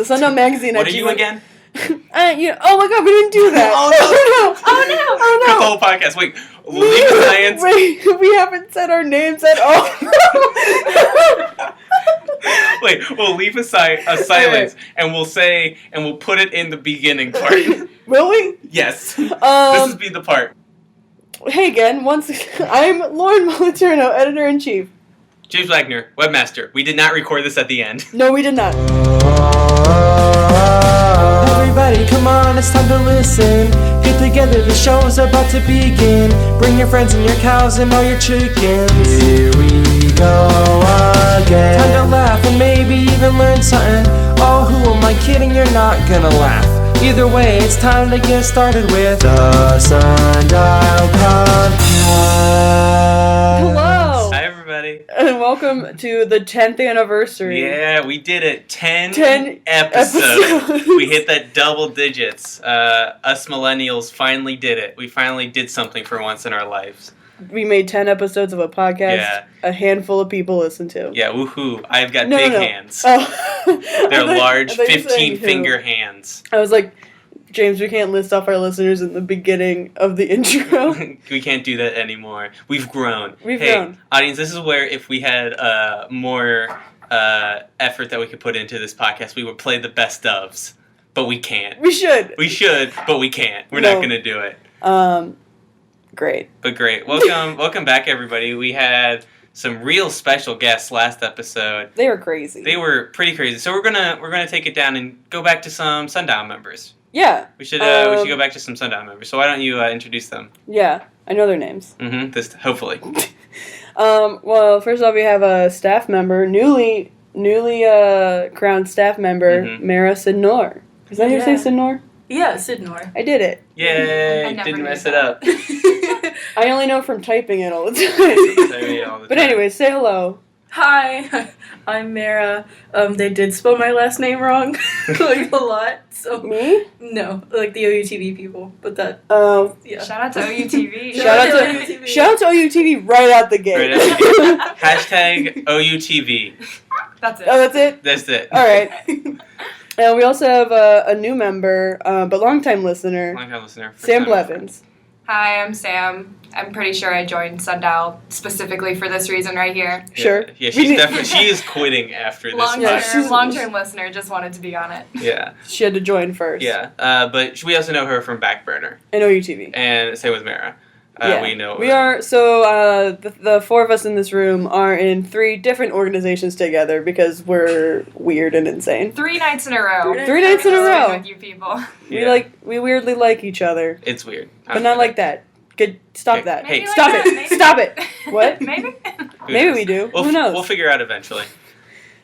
The Sundial magazine. What are you again? Oh my god, we didn't do that. Oh no! The whole podcast. Wait, leave science. Wait, we haven't said our names at all. Wait, we'll leave a silence, and we'll put it in the beginning part. Will we? Yes. This will be the part. Hey again, I'm Lauren Moliterno, editor-in-chief. James Wagner, webmaster. We did not record this at the end. No, we did not. Everybody, come on, it's time to listen. Get together, the show's about to begin. Bring your friends and your cows and all your chickens. Here we go again. Time to laugh and maybe even learn something. Oh, who am I kidding? You're not gonna laugh. Either way, it's time to get started with the Sundial Podcast. Hello. Hi, everybody. And welcome to the 10th anniversary. Yeah, we did it. 10 episodes. We hit that double digits. Us millennials finally did it. We finally did something for once in our lives. We made 10 episodes of a podcast. Yeah. A handful of people listen to. Yeah, woohoo. I've got big hands. Oh. They're large 15-finger hands. I was like, James, we can't list off our listeners in the beginning of the intro. We can't do that anymore. We've grown. We've grown. Audience, this is where if we had more effort that we could put into this podcast, we would play the best ofs. But we can't. We should. We should, but we can't. We're not going to do it. Great. But great. Welcome back, everybody. We had some real special guests last episode. They were crazy. They were pretty crazy. So we're gonna take it down and go back to some Sundial members. Yeah. We should go back to some Sundial members. So why don't you introduce them? Yeah, I know their names. Mm-hmm. Hopefully. Well, first off, we have a staff member, newly crowned staff member, Amara Sydnor. Is that how you say Sydnor? Yeah, Sydnor. I did it. Yay! Didn't mess it up. I only know from typing it all the time. But anyway, say hello. Hi, I'm Mara. They did spell my last name wrong, like a lot. So Me? No, like the OUTV people, but that. Oh. Yeah. Shout out to OUTV. Shout out to OUTV right out the gate. Hashtag OUTV. That's it. Oh, that's it? That's it. All right. We also have a new member, but longtime listener. Sam Blevins. Hi, I'm Sam. I'm pretty sure I joined Sundial specifically for this reason right here. Sure. Yeah, she is quitting after this. Long-term listener, just wanted to be on it. Yeah. She had to join first. Yeah, but we also know her from Backburner. And OUTV. And same with Mara. Yeah. We know. We are, so the four of us in this room are in 3 different organizations together because we're weird and insane. 3 nights in a row. 3 nights in a row. With you people. Yeah. We weirdly like each other. It's weird. But not like that. Stop that. Hey, stop it. Stop it. What? Maybe? Maybe we do. Who knows? We'll figure out eventually.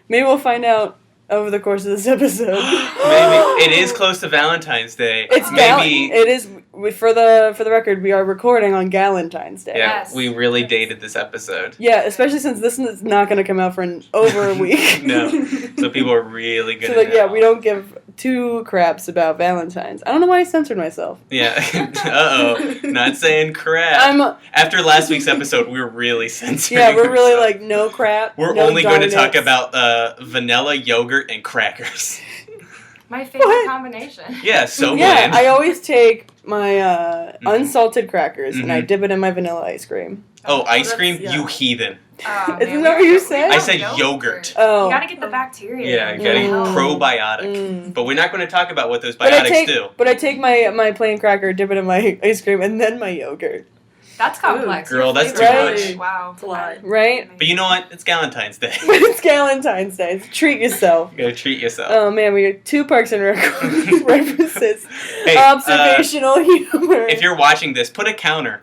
Maybe we'll find out over the course of this episode. Maybe. It is close to Valentine's Day. It's maybe. It is, for the record, we are recording on Galentine's Day. Yeah, yes. we really dated this episode. Yeah, especially since this is not going to come out for over a week. No. So people are really good at yeah, we don't give 2 craps about Valentine's. I don't know why I censored myself. Yeah. Uh-oh. Not saying crap. After last week's episode, we were really censoring we're really like, no crap. We're only going to talk about vanilla, yogurt, and crackers. My favorite combination. Yeah, so bland. I always take my unsalted crackers and I dip it in my vanilla ice cream. Oh, ice cream? You heathen. Isn't that what you said? I said yogurt. Oh. You gotta get the bacteria. Yeah, you gotta get probiotic. But we're not going to talk about what those biotics do. But I take my plain cracker, dip it in my ice cream, and then my yogurt. That's complex. Girl, that's too much. Wow. It's a lot. Right? But you know what? It's Galentine's Day. It's Galentine's Day. Treat yourself. You gotta treat yourself. Oh man, we got 2 Parks and Rec references. Hey, observational humor. If you're watching this, put a counter.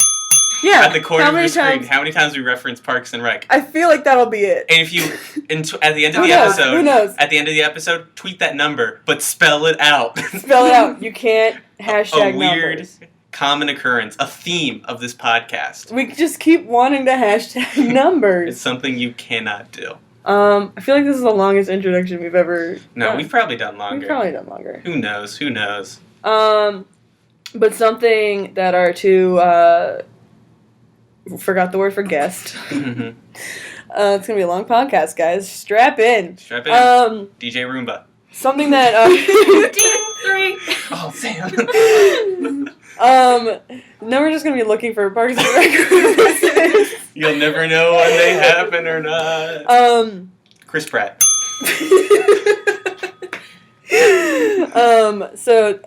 Yeah. At the corner of your screen, how many times we reference Parks and Rec? I feel like that'll be it. And if you, at the end of the episode, who knows? At the end of the episode, tweet that number, but spell it out. Spell it out. You can't hashtag a weird numbers. Common occurrence, a theme of this podcast. We just keep wanting to hashtag numbers. It's something you cannot do. I feel like this is the longest introduction we've ever done. We've probably done longer. Who knows? But something that our 2 forgot the word for guest. It's gonna be a long podcast, guys. Strap in. DJ Roomba. something that Ding, 3. Oh, Sam. now we're just gonna be looking for Parks and Rec references. You'll never know when they happen or not. Chris Pratt. So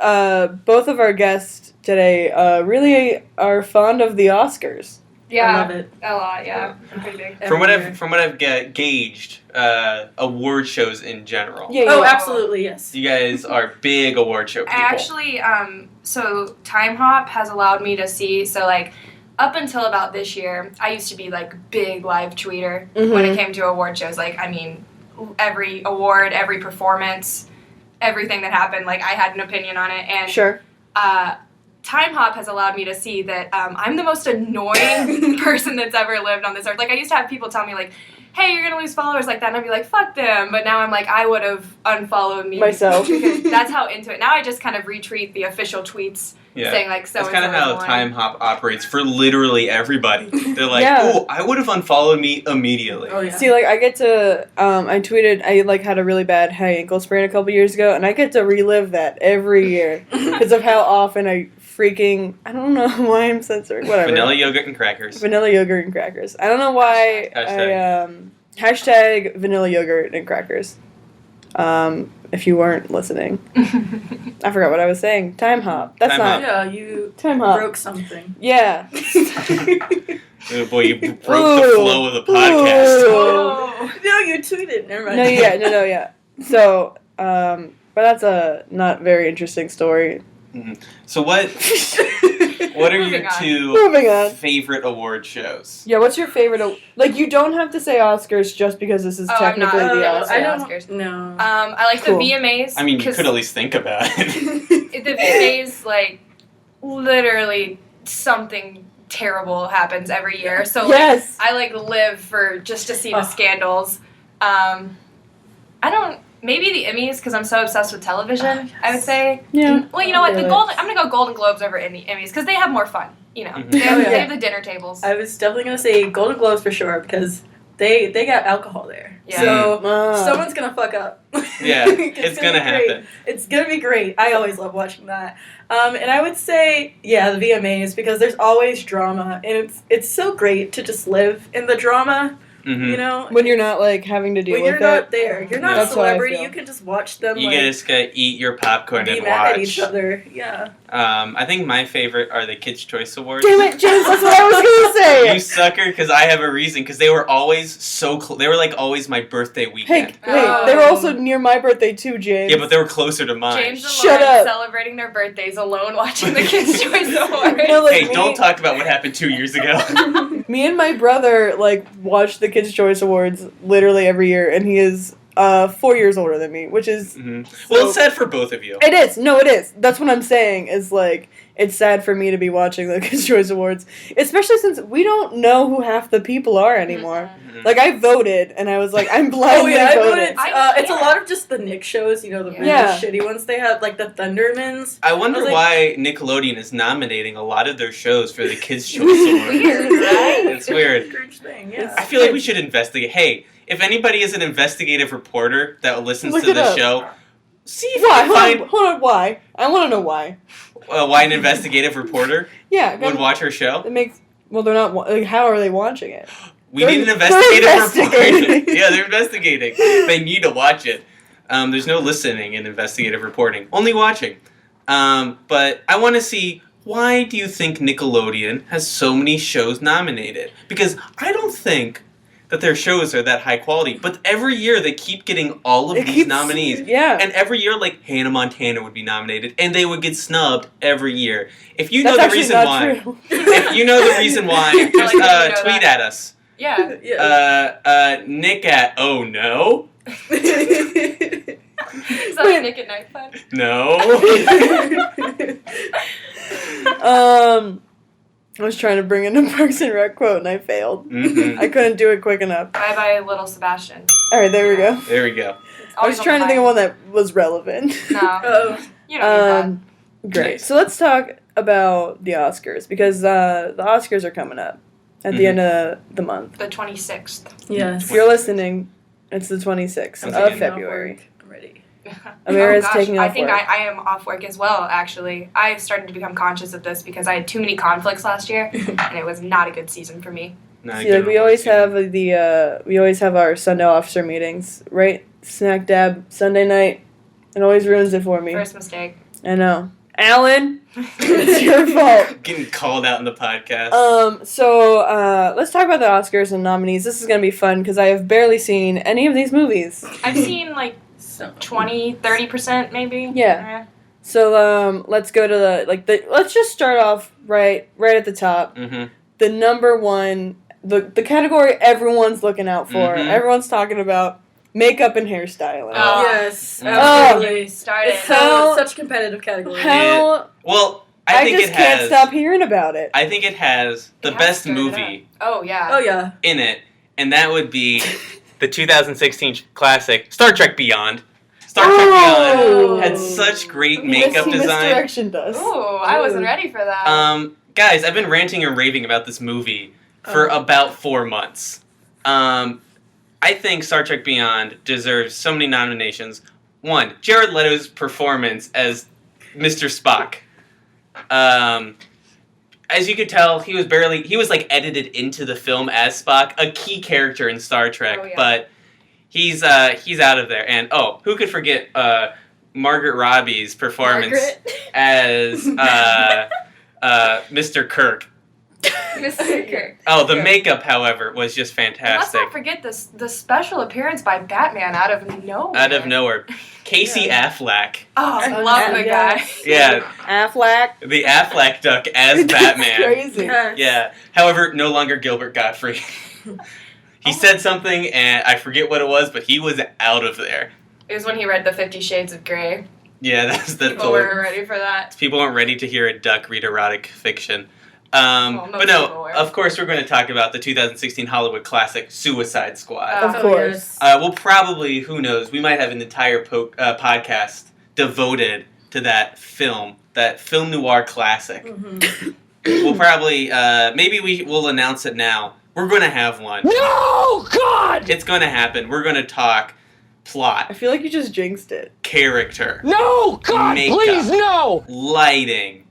both of our guests today really are fond of the Oscars. Yeah, I love it. a lot. Yeah, I'm pretty big. From what I've gauged, award shows in general. Yeah, Oh, yeah. absolutely, yes. You guys are big award show people. I actually, so Time Hop has allowed me to see, so like, up until about this year, I used to be like big live tweeter when it came to award shows. Like, I mean, every award, every performance, everything that happened, like I had an opinion on it. And Sure. Time Hop has allowed me to see that I'm the most annoying person that's ever lived on this earth. Like, I used to have people tell me, like, hey, you're going to lose followers like that. And I'd be like, fuck them. But now I'm like, I would have unfollowed me. Myself. Because that's how into it. Now I just kind of retweet the official tweets saying, like, so That's kind of how Time Hop operates for literally everybody. They're like, Yeah. oh, I would have unfollowed me immediately. Oh, yeah. See, like, I get to, I tweeted, I, like, had a really bad high ankle sprain a couple years ago, and I get to relive that every year because of how often I freaking, I don't know why I'm censoring, whatever. Vanilla yogurt and crackers. Vanilla yogurt and crackers. I don't know why hashtag vanilla yogurt and crackers. If you weren't listening. I forgot what I was saying. Time Hop. That's Time not... Hop. Yeah, you Time Hop. broke something. Yeah. Oh boy, you broke the flow of the podcast. Oh. No, you tweeted. Never mind. No, yeah. So, but that's a not very interesting story. So what are your Moving on. two Moving on. favorite award shows? Yeah, what's your favorite... Like, you don't have to say Oscars just because this is Oh, I'm not. technically the Oh, Oscars. I don't. Oscars. No. I like Cool. the VMAs. I mean, you 'cause could at least think about it. the VMAs, like, literally something terrible happens every year. So, like, Yes. I, like, live for just to see the Oh. scandals. I don't... Maybe the Emmys, because I'm so obsessed with television, yes. I would say. Yeah. Well, you know what? Really? I'm going to go Golden Globes over Emmys, because they have more fun, you know. Mhm. They have, Oh, yeah. they have the dinner tables. I was definitely gonna say Golden Globes for sure because they got alcohol there. Yeah. So someone's gonna fuck up. Yeah, it's gonna be great. happen. It's gonna be great. I always love watching that. And I would say, yeah, the VMAs because there's always drama, and it's so great to just live in the drama. Mhm. You know, When you're not, like, having to deal when with you're not it. there, you're not That's a how I celebrity. feel. You can just watch them. You like, just gotta eat your popcorn be and mad at each watch. other. Yeah. I think my favorite are the Kids' Choice Awards. Damn it, James, that's what I was gonna say! You sucker, because I have a reason. Because they were always so they were like always my birthday Hey, weekend. they were also near my birthday too, James. Yeah, but they were closer to mine. James and Shut Lauren up. celebrating their birthdays alone watching the Kids' Choice Awards. No, like, Hey, don't talk about what happened 2 years ago. Me and my brother, like, watch the Kids' Choice Awards literally every year, and he is 4 years older than me, which is... Mhm. Well, it's sad for both of you. It is. No, it is. That's what I'm saying, is, like, it's sad for me to be watching the Kids' Choice Awards, especially since we don't know who half the people are anymore. Mhm. Like, I voted, and I was like, I'm blindly I voting. voted. It's a lot of just the Nick shows, you know, the really Yeah. shitty ones they had, like the Thundermans. I wonder I was like- why Nickelodeon is nominating a lot of their shows for the Kids' Choice Awards. Weird, right? It's weird. Strange thing, yeah. I feel like we should investigate. Hey, if anybody is an investigative reporter that listens Look to it this up. show, see if Why? you can find Hold on, why? I want to know why. why an investigative reporter Yeah. would watch her show. It makes... Well, they're not... Like, how are they watching it? We need an They're investigative investigating. reporter. Yeah, they're investigating. They need to watch it. There's no listening in investigative reporting, only watching. But I want to see, why do you think Nickelodeon has so many shows nominated? Because I don't think that their shows are that high quality. But every year they keep getting all of It these keeps- nominees. Yeah. And every year, like, Hannah Montana would be nominated, and they would get snubbed every year. If you know That's the actually reason not why, true. if you know the reason why, I just like that you know tweet that. at us. Yeah. Yeah. Nick at oh no, Is that Nick at Night Fun? no. I was trying to bring in a Parks and Rec quote and I failed. Mhm. I couldn't do it quick enough. Bye bye, little Sebastian. All right, there we go. There we go. It's I was always on trying to the think of mind. one that was relevant. No, Oh. you don't need Great. Nice. So let's talk about the Oscars because the Oscars are coming up at the end of the month. that. The 26th. Yes. If you're listening, it's the 26th Once of again. February. I'm ready. Amara's taking off I think work. I am off work as well, actually. I've started to become conscious of this because I had too many conflicts last year, and it was not a good season for me. See, like, we always have our Sundial officer meetings, right? Snack dab Sunday night. It always ruins it for me. First mistake. I know. Alan, it's your fault. Getting called out in the podcast. So let's talk about the Oscars and nominees. This is going to be fun because I have barely seen any of these movies. I've seen like 20, 30% maybe. Yeah. So let's go to let's just start off right at the top. Mm-hmm. The number one, the category everyone's looking out for. Mhm. Everyone's talking about makeup and hairstyling. Oh. Yes, Oh. absolutely. Started. It's such a competitive category. How? Well, I think just it has. can't stop hearing about it. I think it has the It has best stirred it movie Oh, yeah. Oh yeah. in it, and that would be the 2016 classic Star Trek Beyond. Star Trek Beyond had such great makeup He design. misdirectioned us. Ooh, I wasn't ready for that. Guys, I've been ranting and raving about this movie for about 4 months. I think Star Trek Beyond deserves so many nominations. One, Jared Leto's performance as Mr. Spock. As you could tell, he was like edited into the film as Spock, a key character in Star Trek, Oh, yeah. but he's out of there. And who could forget Margaret Robbie's performance as Mr. Kirk. Mr. Kirk. Oh, the makeup, however, was just And let's fantastic. not forget the special appearance by Batman out of nowhere. Out of nowhere. Casey Affleck. Oh, I love the guy. Yeah, Affleck. the Affleck duck as It's Batman. crazy. Yeah. However, no longer Gilbert Gottfried. He said something, and I forget what it was, but he was out of there. It was when he read the 50 Shades of Grey. Yeah, that's People weren't ready for that. People weren't ready to hear a duck read erotic fiction. Most But people no, were. of course we're going to talk about the 2016 Hollywood classic Suicide Squad. Of course. We'll probably, who knows, we might have an entire podcast devoted to that film noir classic. Mm-hmm. We'll probably, maybe we will announce it now. We're going to have one. No, God! It's going to happen. We're going to talk I plot, feel like you just jinxed it. character, No, God, Makeup. please, no! lighting,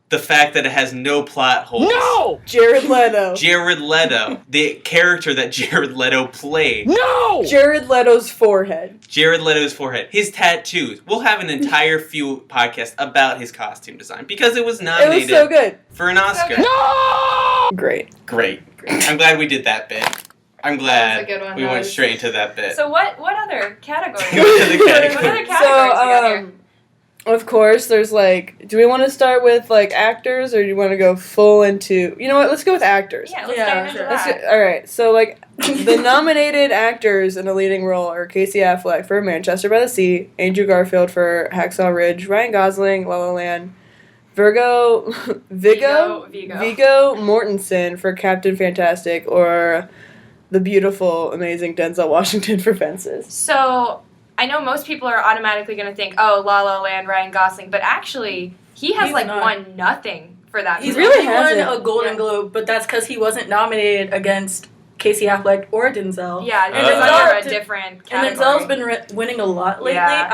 the fact that it has no plot holes. No! Jared Leto. Jared Leto, the character that Jared Leto played. No! Jared Leto's forehead. Jared Leto's forehead, his tattoos. We'll have an entire few podcasts about his costume design because it was It nominated was so good. for an Oscar. No! Great. Great. I'm glad we did that bit. I'm glad That was a good one. we went straight into that bit. So what other categories? Go to the category. What other categories we got here? Of course, there's do we want to start with actors or do you want to go full into, you know what, let's go with actors. Yeah, let's Yeah, dive into sure. that. Alright, so the nominated actors in a leading role are Casey Affleck for Manchester by the Sea, Andrew Garfield for Hacksaw Ridge, Ryan Gosling, La La Land, Viggo Mortensen for Captain Fantastic, or the beautiful, amazing Denzel Washington for Fences. So I know most people are automatically going to think, oh, La La Land, Ryan Gosling, but actually he has He's not. won nothing for that He's movie. really won hasn't. a Golden Yeah. Globe, but that's because he wasn't nominated against Casey Affleck or Denzel. Yeah, And it's Denzel- under a different And category. Denzel's been winning a lot lately. Yeah.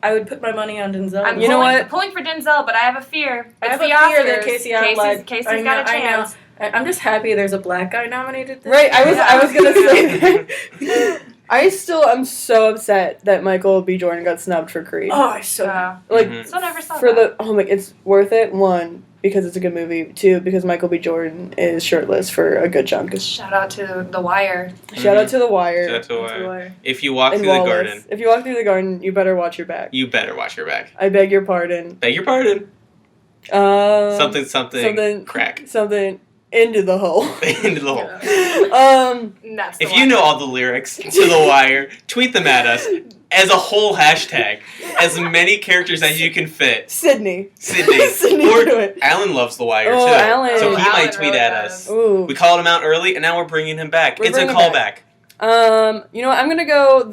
I would put my money on Denzel. I'm You know pulling, what? pulling for Denzel, but I have a fear. I It's have the a fear Oscars. that Casey Affleck. Casey's got a chance. I'm just happy there's a black guy nominated. This Right, I year. was gonna say that. I'm so upset that Michael B. Jordan got snubbed for Creed. Oh, I so. Mhm. So never saw for that. it's worth it. One, because it's a good movie. Two, because Michael B. Jordan is shirtless for a good chunk. Shout out to The Wire. Shout out to The Wire. Shout out to That's Wire. why. If you walk and through the Wallace. garden, If you walk through the garden, you better watch your back. you better watch your back. I beg your pardon. Beg your pardon. Something Crack. Something into the hole. Into the hole. And that's the If one. you know all the lyrics to The Wire, tweet them at us as a whole hashtag. As many characters as you can fit. Sydney. Sydney. Sydney Or do it. Alan loves The Wire, Oh, too. Alan. So he Alan might tweet really at does. us. Ooh. We called him out early, and now we're bringing him back. We're It's a bringing him callback. You know what? I'm gonna go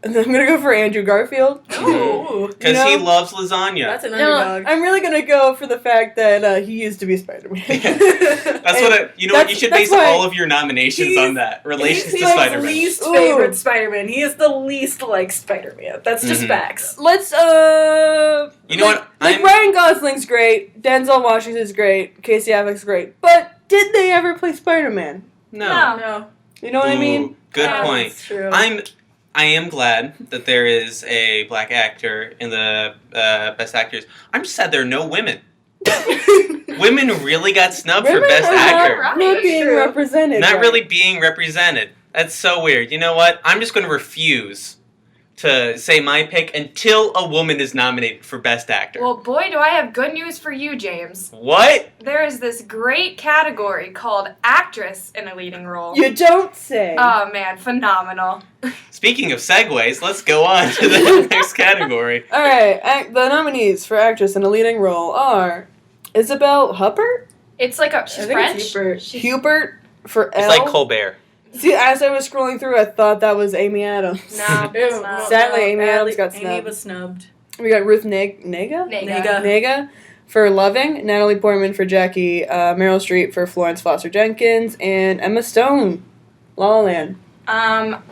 I'm gonna go for Andrew Garfield. Ooh. Because he loves lasagna. That's an No, underdog. I'm really gonna go for the fact that he used to be Spider-Man. That's what you should base all of your nominations on that. Relations to He's Spider-Man. my least favorite Spider-Man. He is the least like Spider-Man. That's just facts. Let's You know what? Ryan Gosling's great, Denzel Washington's great, Casey Affleck's great, but did they ever play Spider-Man? No. You know what I mean? Good point. That's true. I am glad that there is a black actor in the Best Actors. I'm just sad there are no women. Women really got snubbed for Best Actor. Not being represented. Not really being represented. That's so weird. You know what? I'm just going to refuse to say my pick until a woman is nominated for Best Actor. Well, boy, do I have good news for you, James. What? There is this great category called Actress in a Leading Role. You don't say. Oh, man, phenomenal. Speaking of segues, let's go on to the next category. All right, the nominees for actress in a leading role are Isabelle Huppert, It's like she's French. She's Hubert for It's Elle. like Colbert. See, as I was scrolling through, I thought that was Amy Adams. No, it's not. Sadly, Amy Adams got Amy snubbed. was snubbed. We got Ruth Nega Nega. for Loving, Natalie Portman for Jackie, Meryl Streep for Florence Foster Jenkins, and Emma Stone, La La Land. I'm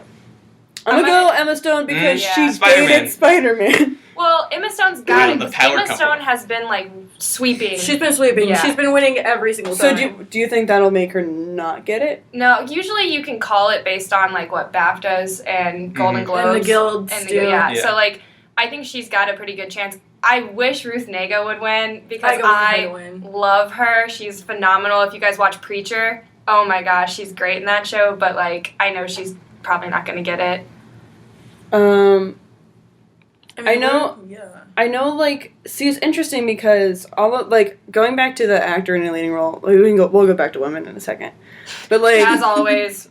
gonna go Emma Stone because she dated Spider-Man. Well, Emma Stone's got it. The power Emma couple. Stone has been like sweeping. She's been sweeping. Yeah. She's been winning every single So time. do you think that'll make her not get it? No, usually you can call it based on like what BAFTAs and Golden Globes And the guilds do. yeah. So like, I think she's got a pretty good chance. I wish Ruth Negga would win because I want her to win. love her. She's phenomenal. If you guys watch Preacher, oh my gosh, she's great in that show. But like, I know she's probably not going to get it. I know, like, see, it's interesting because going back to the actor in a leading role, we'll go back to women in a second. But, like... As always.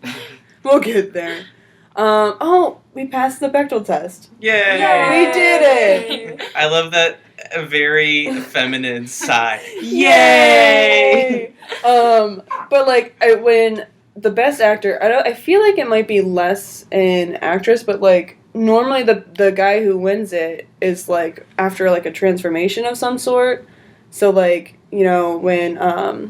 We'll get there. We passed the Bechdel test. Yay! We did it! I love that very feminine sigh. Yay! But, like, when the best actor, I feel like it might be less in actress, but, like, normally the guy who wins it is like after like a transformation of some sort. So like, you know, when I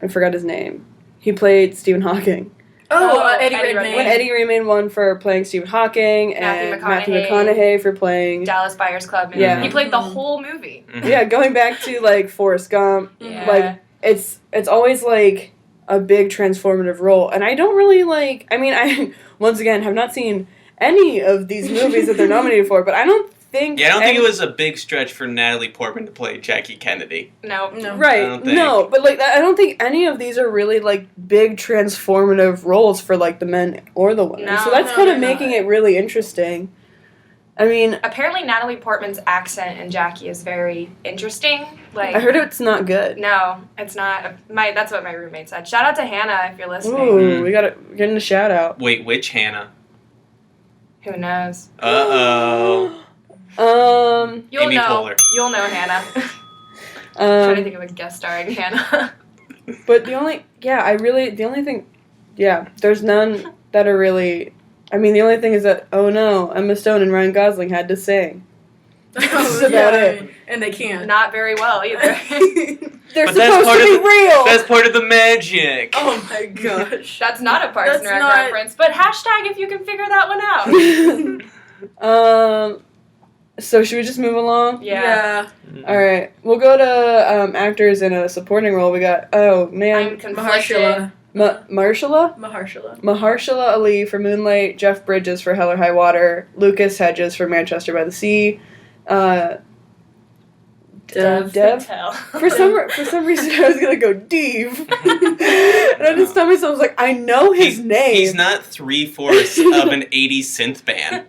forgot his name. He played Stephen Hawking. Eddie Redmayne. When Eddie Redmayne won for playing Stephen Hawking and Matthew McConaughey for playing Dallas Buyers Club. Yeah. He played the whole movie. Yeah, going back to like Forrest Gump, like it's always like a big transformative role, and I don't really like. I mean, I once again have not seen any of these movies that they're nominated for, but I don't think... Yeah, I don't think it was a big stretch for Natalie Portman to play Jackie Kennedy. No. Right, no, but like I don't think any of these are really like big transformative roles for like the men or the women. So that's kind of making it really interesting. I mean... Apparently Natalie Portman's accent in Jackie is very interesting. Like, I heard it's not good. No, it's not. That's what my roommate said. Shout out to Hannah if you're listening. Ooh, we gotta get in a shout out. Wait, which Hannah? Who knows? Uh-oh. You'll Amy know. Poehler. You'll know Hannah. I'm trying to think of a guest starring Hannah. But the only thing, there's none that are really, I mean, the only thing is that, oh no, Emma Stone and Ryan Gosling had to sing. That's about it. And they can't. Not very well either. They're supposed to be real! That's part of the magic! Oh my gosh. That's not a Parks and Rec reference, but hashtag if you can figure that one out. So should we just move along? Yeah. Alright, we'll go to actors in a supporting role. We got, I'm conflicted. Mahershala Ali for Moonlight, Jeff Bridges for Hell or High Water, Lucas Hedges for Manchester by the Sea, Dev. Patel. For some reason, I was gonna go Dave, and I just told myself, I was like, I know his name. He's not 3/4 of an 80s synth band.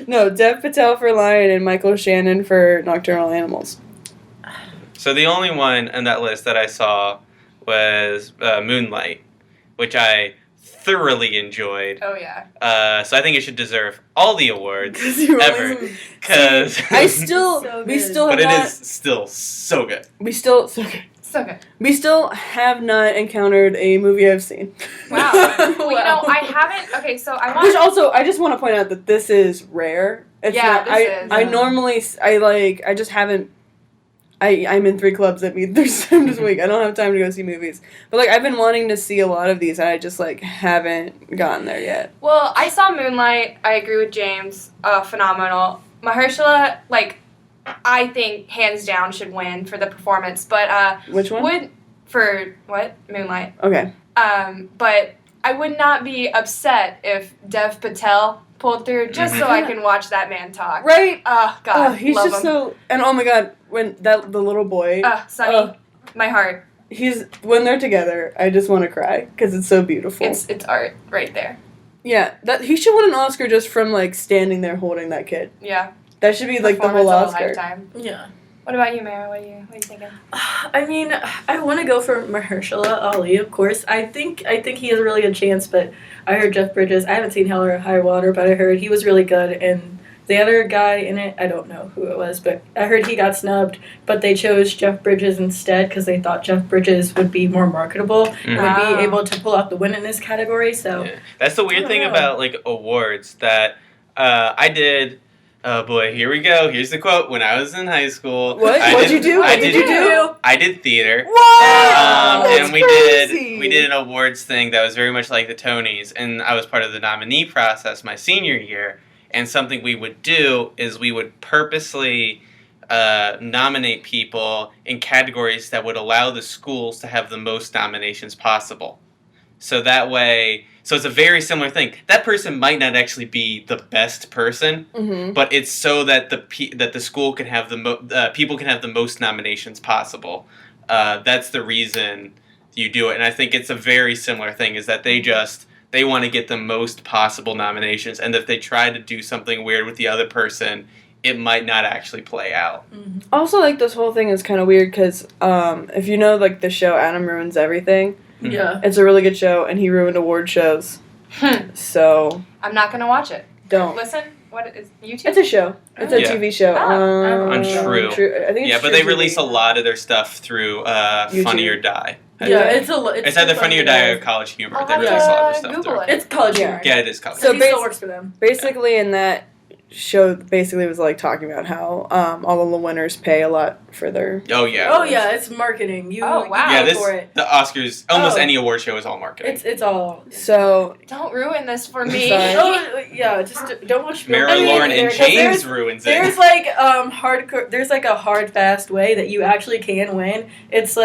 No, Dev Patel for Lion and Michael Shannon for Nocturnal Animals. So the only one on that list that I saw was Moonlight, which I thoroughly enjoyed. Oh yeah. So I think it should deserve all the awards You ever. Because I still, So we good. still but have it not, is still so good. we still, so good. So good. We still have not encountered a movie I've seen. Wow. Well, I haven't. Okay, so I want. Which also, I just want to point out that this is rare. It's Yeah, not, this is. I normally, I just haven't. I'm in 3 clubs that meet 3 times a week. I don't have time to go see movies. But, I've been wanting to see a lot of these, and I just, haven't gotten there yet. Well, I saw Moonlight. I agree with James. Phenomenal. Mahershala, I think hands down should win for the performance. But Which one? Moonlight. Okay. But I would not be upset if Dev Patel pulled through just so I can watch that man talk. Right? Oh God, He's love just him. so... And oh my God, when the little boy... Sonny, my heart. When they're together, I just want to cry, because it's so beautiful. It's art right there. Yeah, he should win an Oscar just from, standing there holding that kid. Yeah. That should be, the Performance whole of a Oscar. Yeah. lifetime. What about you, Mara? What are you thinking? I mean, I want to go for Mahershala Ali, of course. I think he has a really good chance, but I heard Jeff Bridges. I haven't seen Hell or High Water, but I heard he was really good. And the other guy in it, I don't know who it was, but I heard he got snubbed. But they chose Jeff Bridges instead because they thought Jeff Bridges would be more marketable and would Wow. be able to pull out the win in this category. So That's the weird thing about awards that I did. Oh boy, here we go. Here's the quote. When I was in high school, What? What'd you do? What did you do? I did theater. Wow! And we crazy. did an awards thing that was very much like the Tonys, and I was part of the nominee process my senior year. And something we would do is we would purposely nominate people in categories that would allow the schools to have the most nominations possible. So that way, so it's a very similar thing. That person might not actually be the best person, but it's so that the school can have people can have the most nominations possible. That's the reason you do it, and I think it's a very similar thing. Is that they want to get the most possible nominations, and if they try to do something weird with the other person, it might not actually play out. Also, this whole thing is kind of weird because if you know, the show Adam Ruins Everything, yeah. it's a really good show, and he ruined award shows. So I'm not gonna watch it. don't. Listen, what is YouTube? It's a show. It's a Yeah. TV show. On True. I think it's Yeah, but True they TV. release a lot of their stuff through Funny or Die. Yeah, Okay. It's either Funny or Die or College Humor. I'll they have release a lot of their to stuff Google through. it. It's college Yeah. humor. Yeah, it is College So Humor. he still works for them. Basically, in that show, was talking about how all of the winners pay a lot for their... Oh yeah. Oh yeah, it's marketing. You Oh, wow. Yeah, pay this for it. the Oscars. Almost Oh. any award show is all marketing. It's all. So, Don't ruin this for me. Sorry. Oh yeah, just don't watch. Mara, I mean, Lauren, and there's- James ruins it. There's hardcore. There's a hard fast way that you actually can win. It's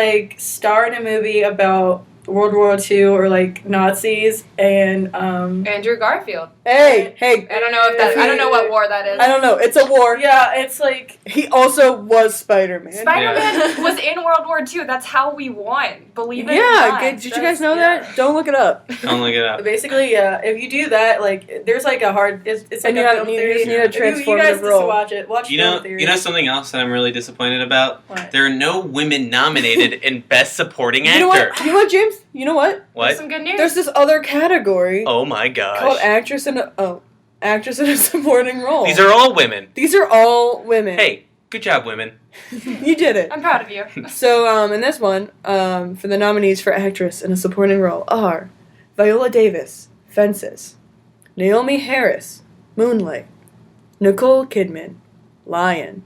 star in a movie about World War II or Nazis and Andrew Garfield. hey, I don't know what war that is. I don't know. It's a war. yeah, it's He also was Spider-Man. Spider-Man was in World War II. That's how we won. Believe it or Yeah, not. did you guys know yeah. that? Don't look it up. Don't look it up. basically yeah. If you do that, there's a hard. It's And a you have- film you theory. just need a You transformative guys role. just watch it. Watch film theory. You know something else that I'm really disappointed about? What? There are no women nominated in Best Supporting You know Actor. what? You know what, James? You know what? What? Some good news. There's this other category Oh my gosh. called actress in a supporting role. These are all women. These are all women. Hey, good job, women. You did it. I'm proud of you. So, in this one, for the nominees for actress in a supporting role are Viola Davis, Fences, Naomi Harris, Moonlight, Nicole Kidman, Lion,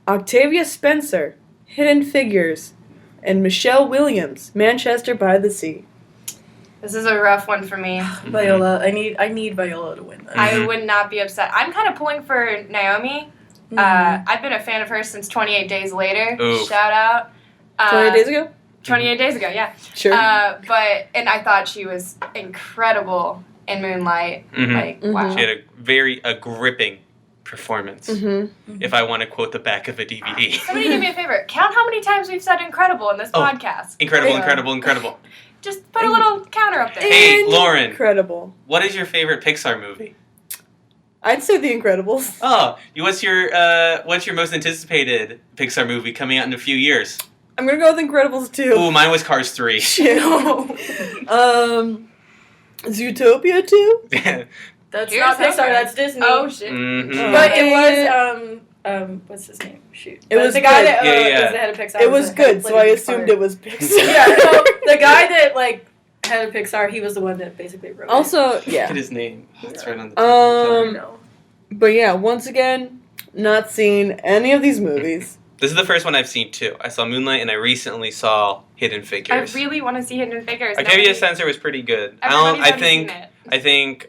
Octavia Spencer, Hidden Figures, and Michelle Williams, Manchester by the Sea. This is a rough one for me. Viola. I need Viola to win this. I would not be upset. I'm kind of pulling for Naomi. I've been a fan of hers since 28 Days Later. Ooh. Shout out. 28 days ago? 28 days ago, yeah. Sure. And I thought she was incredible in Moonlight. Mhm. Wow. She had a gripping performance. If I want to quote the back of a DVD. Somebody do me a favor. Count how many times we've said incredible in this podcast. Incredible, Yeah. incredible, incredible. Just put a little counter up there. Hey, Lauren. Incredible. What is your favorite Pixar movie? I'd say The Incredibles. Oh, what's your most anticipated Pixar movie coming out in a few years? I'm gonna go with Incredibles 2. Ooh, mine was Cars 3. Shit. Zootopia 2? That's Here's not Pixar. hoping. That's Disney. Oh, shit. Mhm. But it was What's his name? Shoot. It was the guy good. that Yeah. is the head of Pixar. It was good, so I assumed it was Pixar. Yeah, no, the guy that like head of Pixar, he was the one that basically wrote it. Also, Look at yeah. his name. It's right on the I know. But yeah, once again, not seen any of these movies. This is the first one I've seen too. I saw Moonlight, and I recently saw Hidden I Figures. really want to see Hidden Figures. Octavia Spencer was pretty good. I think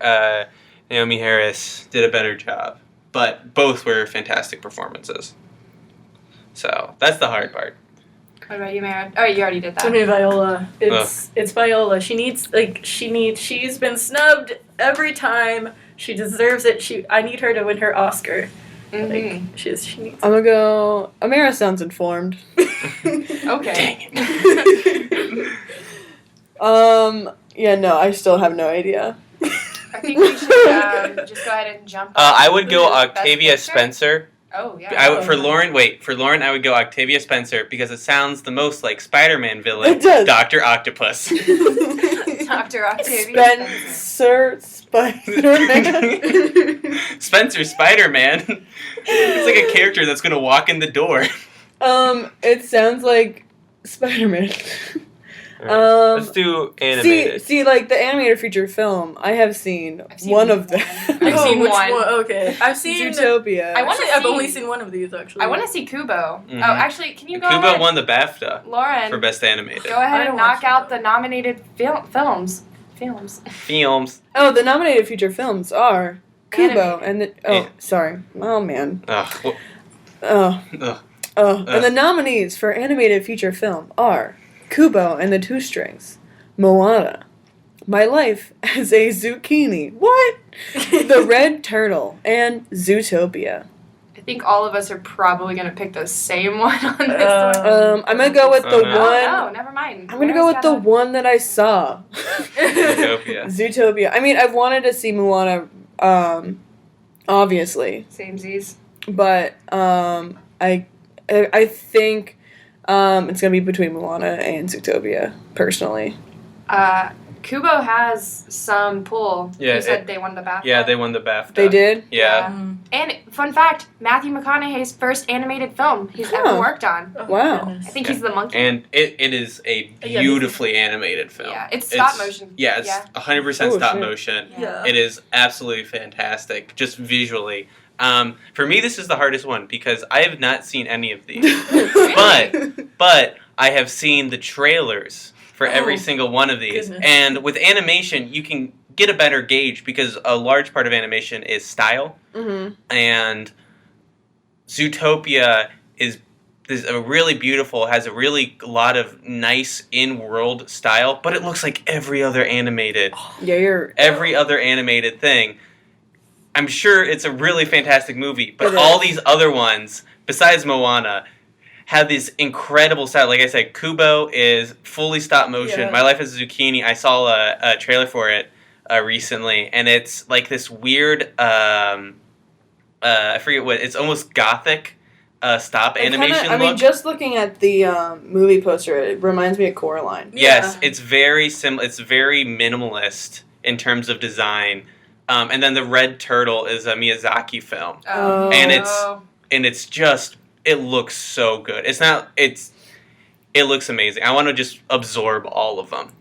Naomi Harris did a better job, but both were fantastic performances. So that's the hard part. What about you, Mara? Oh, you already did that. I mean, Viola. It's Viola. She's been snubbed every time. She deserves it. I need her to win her Oscar. Mm-hmm. Like she needs. I'm gonna go. Amara sounds informed. Okay. Dang it. Yeah, no, I still have no idea. I think we should just go ahead and jump. I would go Best Octavia Picture? Spencer. Oh yeah. For Lauren, I would go Octavia Spencer because it sounds the most like Spider-Man villain, It does. Dr. Octopus. Dr. Octavia Spencer Spider-Man. Spencer Spider-Man. It's like a character that's gonna walk in the door. It sounds like Spider-Man. Let's do animated. See, like the animated feature film, I have seen one of them. I've seen which one. Okay, I've seen Zootopia. I've only seen one of these actually. I want to see Kubo. Mhm. Oh, actually, can you go Kubo ahead? won the BAFTA Lauren, for Best Animated. go ahead I and don't knock watch out Kubo. the nominated films. Films. Oh, the nominated feature films are Kubo Animated. and sorry. Oh man. Ugh. Oh. Ugh. And the nominees for animated feature film are Kubo and the Two Strings, Moana, My Life as a Zucchini, what? The Red Turtle, and Zootopia. I think all of us are probably going to pick the same one on this one. I'm gonna go with the Oh, no. one. Oh, no, never mind. I'm gonna go with the one that I saw. Zootopia. Zootopia. I mean, I've wanted to see Moana, obviously, Samesies. but I think it's gonna be between Moana and Zootopia, personally. Kubo has some pull. Yeah, You said they won the BAFTA. Yeah, they won the BAFTA. They did. Yeah. And fun fact, Matthew McConaughey's first animated film he's ever worked on. Wow. I think he's the monkey. And it is a beautifully animated film. Yeah, it's stop motion. Yeah, it's 100% Oh, stop shit. motion. Yeah. It is absolutely fantastic, just visually. For me, this is the hardest one because I have not seen any of these. But I have seen the trailers for every single one of these. Goodness. And with animation, you can get a better gauge because a large part of animation is style. Mm-hmm. And Zootopia is a really beautiful, has a really lot of nice in-world style, but it looks like every other animated thing. I'm sure it's a really fantastic movie, but all these other ones, besides Moana, have this incredible style. Like I said, Kubo is fully stop motion. Yeah. My Life as a Zucchini, I saw a trailer for it recently, and it's like this weird, I forget what, it's almost gothic stop animation look. I mean, just looking at the movie poster, it reminds me of Coraline. Yes, it's very it's very minimalist in terms of design. And then the Red Turtle is a Miyazaki film. Oh. And it's just, it looks so good. It looks amazing. I want to just absorb all of them.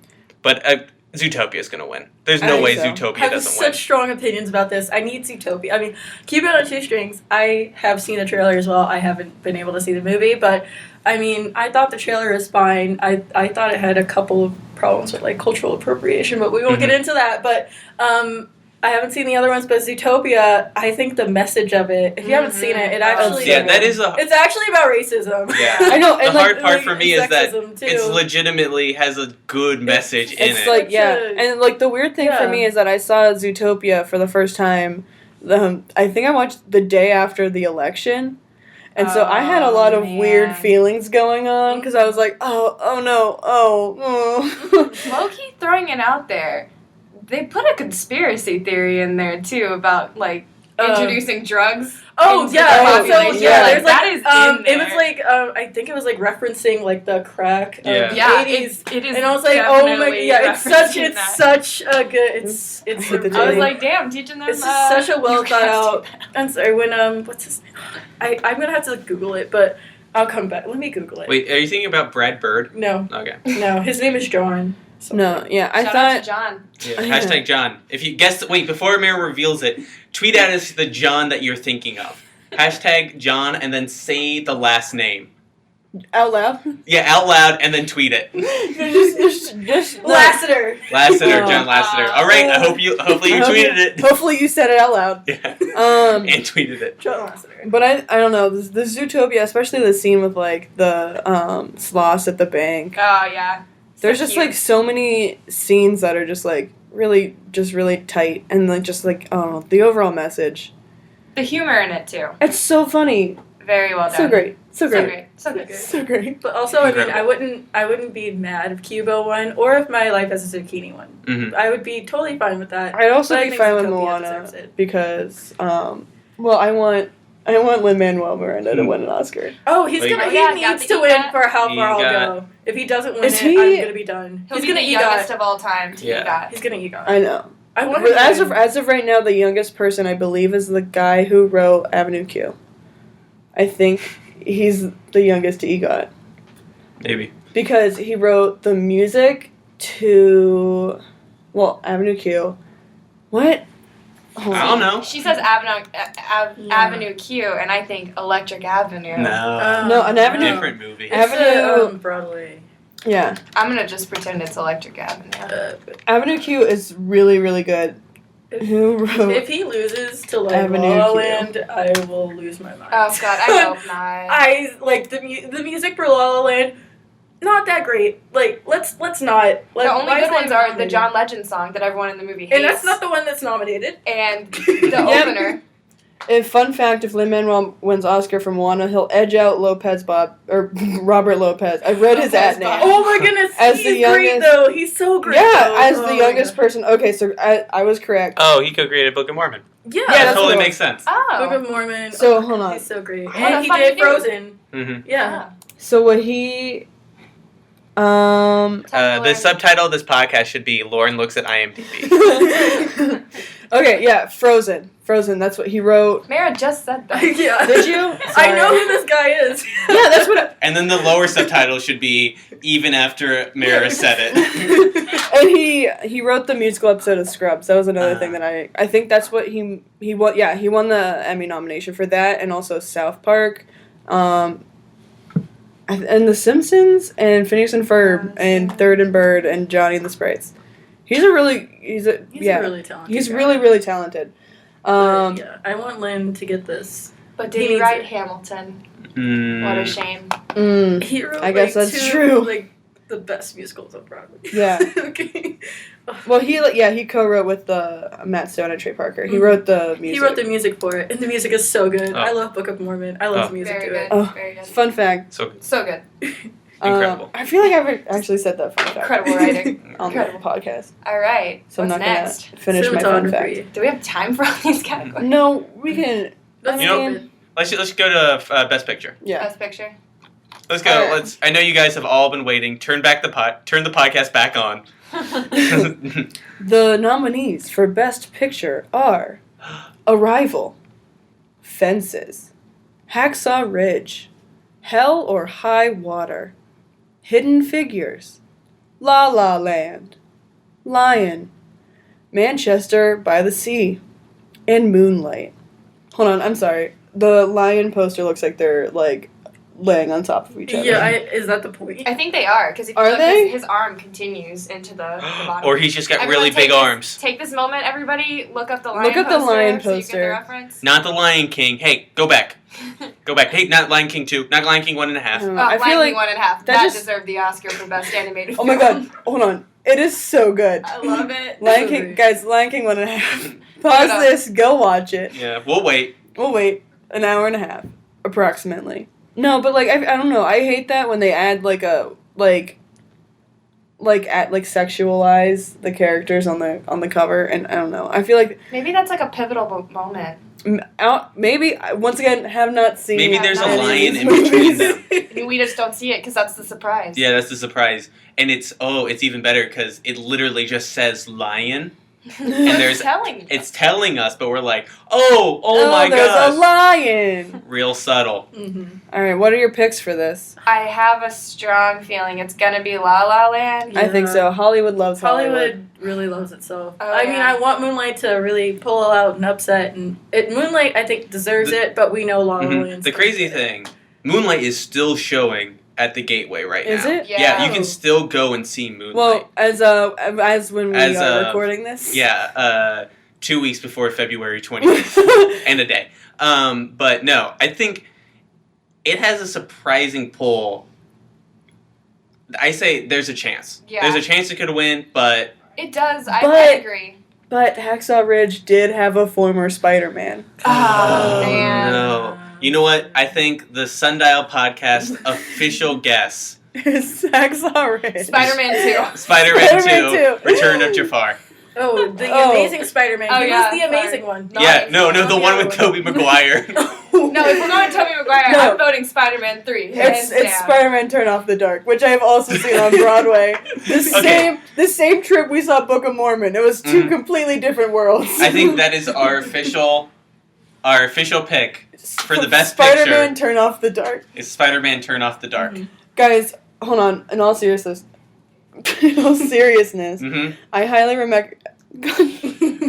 But Zootopia is going to win. There's no way Zootopia I have doesn't such win. strong opinions about this. I need Zootopia. I mean, Keep It on Two Strings, I have seen the trailer as well. I haven't been able to see the movie, but I mean, I thought the trailer was fine. I thought it had a couple of problems with like cultural appropriation, but we won't get into that. But I haven't seen the other ones, but Zootopia, I think the message of it, if you haven't seen it, it actually... Yeah, that is it's actually about racism. Yeah. I know. And The hard part for me is that sexism, too. it's legitimately has a good message in It's it. like, and like the weird thing for me is that I saw Zootopia for the first time, I think I watched the day after the election. And so I had a lot of weird feelings going on because I was like, oh no, Low-key throwing it out there. They put a conspiracy theory in there too about like introducing drugs. Oh into yeah, the population. so yeah, there's like that is in there? It was like I think it was like referencing like the crack of Yeah. the Yeah, 80s. it is. And I was like, oh my, definitely yeah, it's such referencing that. a good, it's. With the I was Jane. like, damn, teaching them. It's such a well you thought guys out. do that. I'm sorry, when what's his name? I'm gonna have to Google it, but I'll come back. Let me Google it. Wait, are you thinking about Brad Bird? No, Okay. no, his name is John. No, yeah, I Shout out to thought. John. Yeah. Yeah. Hashtag John. If you guess, wait, before Amara reveals it, tweet at us the John that you're thinking of. Hashtag John, and then say the last name. Out loud. Yeah, out loud, and then tweet it. just Lassiter. Lassiter, Oh. John Lassiter. All right, hopefully you tweeted it. Hopefully you said it out loud. Yeah. And tweeted it. John Lassiter. But I don't know, the Zootopia, especially the scene with like the sloths at the bank. Oh yeah. There's So just cute. like so many scenes that are just like really tight, and like just like the overall message. the humor in it too. It's so funny, Very well done. so great, so So great, great. So good. so great. But also, I mean, Incredible. I wouldn't be mad if Cubo won, or if My Life as a Zucchini won. Mhm. I would be totally fine with that. I'd also But I be think fine with Zootopia Moana deserves it. because well, I want Lin-Manuel Miranda to win an Oscar. Oh, he's Like- gonna. Oh, He yeah, needs got to the win EGOT. for how far I'll EGOT. go. If he doesn't win Is it, he- I'm gonna be done. He'll He's be gonna the youngest EGOT. of all time to Yeah. EGOT. He's gonna EGOT. I know. I want But him as to of win. right now, the youngest person I believe is the guy who wrote Avenue Q. I think he's the youngest to EGOT Maybe. because he wrote the music to Avenue Q. What? Hold I on. don't know. She says Avenue Q, and I think Electric Avenue. No. No, an Avenue- Different movie. It's Avenue- Broadway. Yeah, I'm gonna just pretend it's Electric Avenue. Avenue Q is really, really good. Who wrote? If he loses to like Avenue La La Q. Land, I will lose my mind. Oh God, I hope not. I like the music for La La Land. Not that great. Like let's not. Like, The only why is good that ones even are the nominated? John Legend song that everyone in the movie hates, And that's not the one that's nominated. and the Yep. opener. Fun fact: if Lin-Manuel wins Oscar for Moana, he'll edge out Robert Lopez. I read his ad Lopez name. Bob. Oh my goodness, As he's the great youngest- though. He's so great. Yeah, though. as Oh the my youngest God. person. Okay, so I was correct. Oh, he co-created Book of Mormon. Yeah, Yeah, that that's totally what it makes sense. Book Oh. of Mormon. So, Oh, hold on. He's so great. a And he funny did dude. Frozen. Mm-hmm. Yeah. So what he, The subtitle of this podcast should be Lauren looks at IMDb. okay, yeah, Frozen. That's what he wrote. Mara just said that. Yeah. Did you? I know Sorry. who this guy is. Yeah, that's what. And then the lower subtitle should be even after Mara said it. And he wrote the musical episode of Scrubs. That was another thing that I think that's what he won. Yeah, he won the Emmy nomination for that, and also South Park, and The Simpsons, and Phineas and Ferb, and Third and Bird, and Johnny and the Sprites. He's really talented. He's guy. really talented. But, yeah, I want Lynn to get this. But He did he needs write it. Hamilton? Mm. What a shame. He wrote, I guess that's two, true. Like the best musicals on Broadway. Yeah. Okay. Well, he co-wrote with Matt Stone and Trey Parker. He Mhm. wrote the music. He wrote the music for it, and the music is so good. Oh. I love Book of Mormon. I love the music Very to good. it. Oh. Very good. Fun fact. So good. So good. Incredible. I feel like I've actually said that fun fact Incredible writing. on the Incredible. podcast, All right. so I'm What's not next? gonna finish my fun fact. Cinematography. Do we have time for all these categories? No, we can. That's You know- stupid. Let's go to Best Picture. Yeah. Best picture. Let's go. Alright. I know you guys have all been waiting. Turn the podcast back on. The nominees for Best Picture are Arrival, Fences, Hacksaw Ridge, Hell or High Water, Hidden Figures, La La Land, Lion, Manchester by the Sea, and Moonlight. Hold on, I'm sorry. The Lion poster looks like they're like laying on top of each other. Yeah, is that the point? I think they are, because if you Are look, they? his arm continues into the bottom. Or he's just got Everyone really take big this- arms. Take this moment, everybody. Look up the lion Look up the poster lion so you get the poster. reference. Not the Lion King. Hey, go back. Go back. Hey, not Lion King 2. Not Lion King 1.5. Oh, I Lion feel like King 1.5. that That just- deserved the Oscar for best animated Oh film. my god, hold on. It is so good. I love it. Lion So King, great. guys, Lion King 1.5. Look it Pause up. this, go watch it. Yeah, we'll wait. We'll wait an hour and a half, approximately. No, but like, I don't know. I hate that when they add like like sexualize the characters on the cover, and I don't know. I feel like Maybe that's like a pivotal moment. maybe once again have not seen. Maybe there's a any of lion these in between movies. them. We just don't see it because that's the surprise. Yeah, that's the surprise. And it's even better because it literally just says lion. And there's it's telling us, but we're like, oh my there's gosh. a lion. Real subtle. Mm-hmm. All right, what are your picks for this? I have a strong feeling it's gonna be La La Land. I think so. Hollywood loves Hollywood. Hollywood really loves itself. Oh, I mean, yeah. I want Moonlight to really pull out and upset, and Moonlight I think deserves it, but we know La La Mhm. Land's The gonna crazy get it. thing, Moonlight is still showing at the Gateway right now. Is it? Yeah, you can still go and see Moonlight. Well, as when we are recording this. Yeah, 2 weeks before February 20th. And a day. But no, I think it has a surprising pull. I say there's a chance. Yeah. There's a chance it could win, but It does. I But- agree. But Hacksaw Ridge did have a former Spider-Man. Oh, man. no. You know what? I think the Sundial podcast official guess, It's Hacksaw Ridge. Spider-Man 2. Spider-Man 2, Spider-Man 2. Return of Jafar. Oh, the Oh. Amazing Spider-Man. Oh, He yeah, was the sorry. amazing one. Not Yeah, no, the the one other with one. Tobey Maguire. No, if we're going Tobey Maguire, No. I'm voting Spider-Man 3. It's hands down. Spider-Man Turn Off the Dark, which I have also seen on Broadway. The same trip we saw Book of Mormon. It was two completely different worlds. I think that is our official pick for the best Spider-Man picture. Turn Off the Dark. Is Spider-Man Turn Off the Dark. Mhm. Guys, hold on. In all seriousness, Mm-hmm. I highly recommend.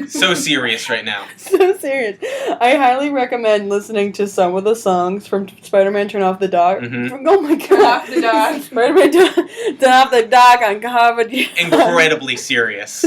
So serious right now. So serious. I highly recommend listening to some of the songs from Spider-Man Turn Off the Dark. Mhm. Oh my god. Turn Off the Dark. Spider-Man Turn Off the Dark on comedy. Incredibly serious.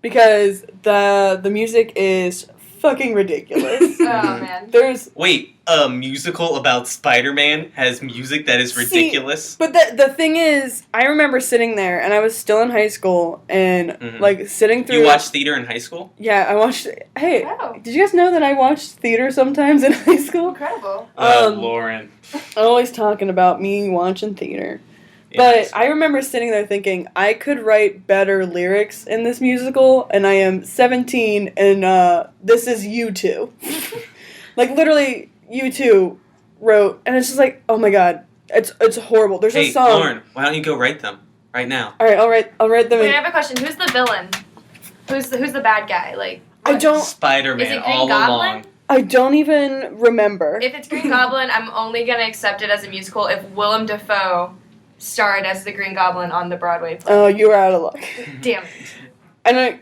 Because the music is fucking ridiculous. Oh, man. There's Wait, a musical about Spider-Man has music that is ridiculous? But the thing is, I remember sitting there, and I was still in high school, and like sitting through. You watched theater in high school? Yeah, I watched. Hey, Wow. did you guys know that I watched theater sometimes in high school? Incredible. Lauren. I'm always talking about me watching theater. Yes. But I remember sitting there thinking, I could write better lyrics in this musical, and I am 17, and this is U2. Like, literally, U2 wrote, and it's just like, oh my god, it's horrible. There's Hey, a song. Lauren, why don't you go write them right now? Alright, I'll write them Wait, I in. have a question. Who's the villain? Who's the bad guy? Like, I what- don't, Is Spider-Man it Green all Goblin? along. I don't even remember. If it's Green Goblin, I'm only gonna accept it as a musical if Willem Dafoe starred as the Green Goblin on the Broadway play. Oh, you were out of luck. Damn it.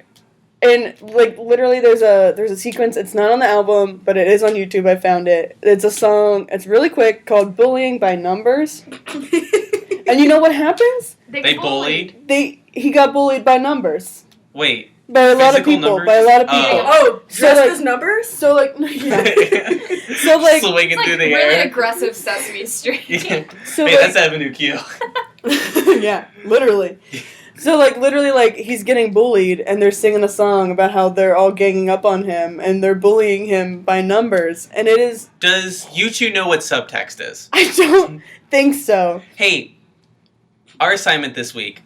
And like literally, there's a sequence. It's not on the album, but it is on YouTube. I found it. It's a song. It's really quick called "Bullying by Numbers." And you know what happens? They bullied? He got bullied by numbers. Wait. By a lot of Physical people. numbers? By a lot of people. Oh, So, dressed like- as numbers? So like, yeah. So like, Swinging It's like through the really air. aggressive Sesame Street. Yeah. so Hey, like, that's Avenue Q. yeah, literally. So like, literally, like he's getting bullied, and they're singing a song about how they're all ganging up on him, and they're bullying him by numbers, and it is. Does you two know what subtext is? I don't think so. Hey, our assignment this week.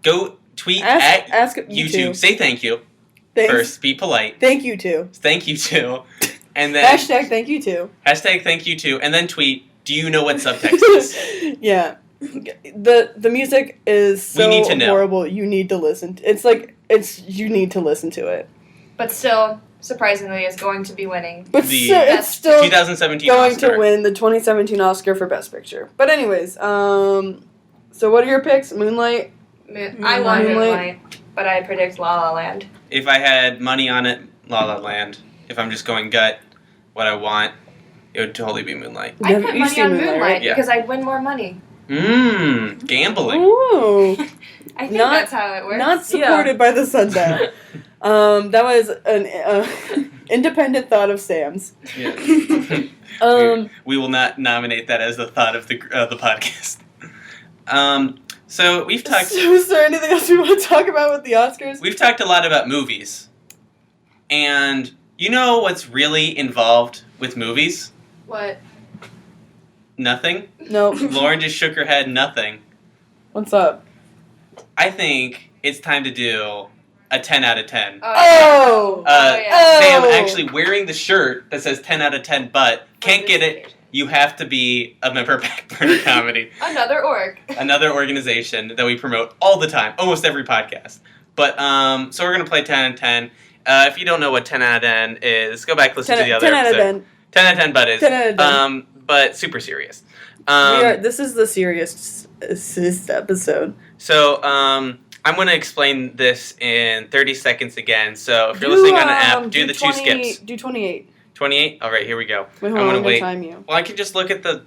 Go tweet Ask at you YouTube. two. Say thank you. Thanks. First, be polite. Thank you too. Thank you too. And then Hashtag thank you too. hashtag thank you too. And then tweet, do you know what subtext is? Yeah. The music is so We need to know. horrible. You need to listen. You need to listen to it. But still, surprisingly, is going to be winning. But The it's still 2017 going Oscar. to win the 2017 Oscar for Best Picture. But anyways, so what are your picks? Moonlight. I want Moonlight. Moonlight, but I predict La La Land. If I had money on it, La La Land. If I'm just going gut, what I want, it would totally be Moonlight. I You've put money seen on Moonlight, Moonlight right? Yeah. because I'd win more money. Gambling. Ooh, I think Not- that's how it works. not supported by the Sundial. That was an independent thought of Sam's. Yeah. We will not nominate that as the thought of the podcast. So we've talked. So is there anything else we want to talk about with the Oscars? We've talked a lot about movies, and you know what's really involved with movies? What? Nothing. No. Lauren just shook her head. Nothing. What's up? I think it's time to do a 10 out of 10. Oh! yeah. Sam actually wearing the shirt that says 10 out of 10, but can't get it. You have to be a member of Backburner Comedy. Another org. Another organization that we promote all the time, almost every podcast. But, so we're going to play 10 out of 10. If you don't know what 10 out of 10 is, go back and listen to the other 10 out of episode. 10 out of 10, but it's 10 out of 10. But super serious. This is the serious episode. So, I'm going to explain this in 30 seconds again. So, if you're listening on an app, do the 2 skips. Do 28. 28? All right, here we go. Wait, I'm hold on, going I'm to wait. time you. Well, I can just look at the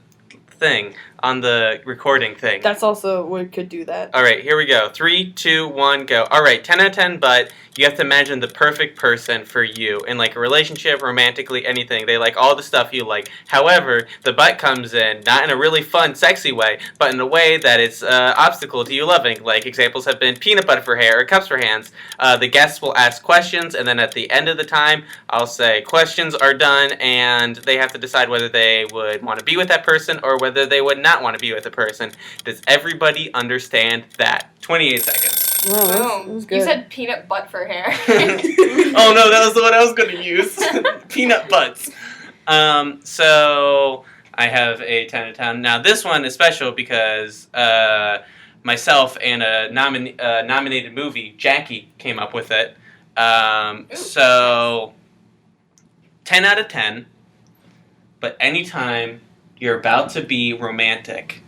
thing on the recording thing. That's also, we could do that. All right, here we go. 3, 2, 1, go. All right, 10 out of 10, but you have to imagine the perfect person for you in like a relationship, romantically, anything. They like all the stuff you like. However, the butt comes in not in a really fun, sexy way, but in a way that it's obstacle to you loving. Like examples have been peanut butter for hair or cups for hands. The guests will ask questions, and then at the end of the time, I'll say questions are done, and they have to decide whether they would want to be with that person or whether they would not want to be with the person. Does everybody understand that? 28 seconds. Wow, that Boom. was good. You said peanut butt for hair. Oh no, that was the one I was going to use. Peanut butts. So I have a 10 out of 10. Now this one is special because myself and a nominated movie, Jackie, came up with it. So 10 out of 10. But anytime you're about to be romantic,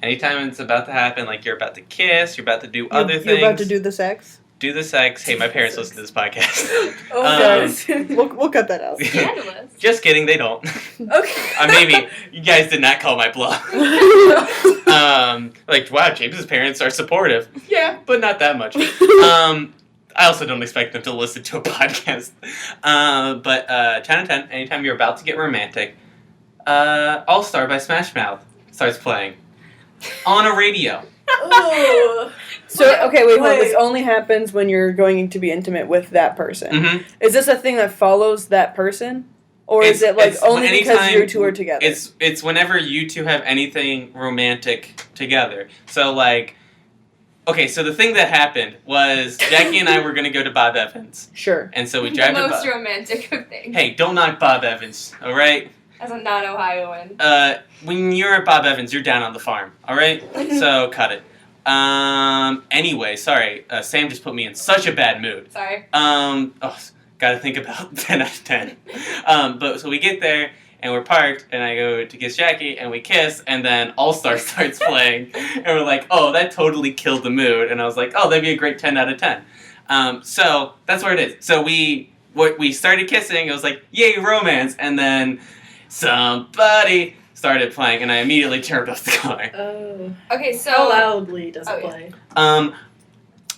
anytime it's about to happen, like you're about to kiss, you're about to do other things. You're about to do the sex? Do the sex. Hey, my parents listen to this podcast. Oh, guys. we'll cut that out. Scandalous. Just kidding, they don't. Okay. Maybe you guys did not call my bluff. Like, wow, James's parents are supportive. Yeah, but not that much. I also don't expect them to listen to a podcast. But 10 out of 10, anytime you're about to get romantic, All Star by Smash Mouth starts playing on a radio. Oh. So, okay, wait, hold on. Wait. This only happens when you're going to be intimate with that person. Mm-hmm. Is this a thing that follows that person? Or is it, like, only because you two are together? It's whenever you two have anything romantic together. So, like, okay, so the thing that happened was Jackie and I were going to go to Bob Evans. Sure. And so we The drive to most Bob. romantic of things. Hey, don't knock Bob Evans, all right? As a non-Ohioan. When you're at Bob Evans, you're down on the farm, all right? So cut it. Anyway, sorry. Sam just put me in such a bad mood. Sorry. Gotta think about 10 out of 10. But so we get there, and we're parked, and I go to kiss Jackie, and we kiss, and then All Star starts playing, and we're like, oh, that totally killed the mood. And I was like, oh, that'd be a great 10 out of 10. So that's where it is. So we started kissing, it was like, yay, romance, and then somebody started playing, and I immediately turned off the car. Oh. Okay, so... How loudly does it Oh, yeah. play?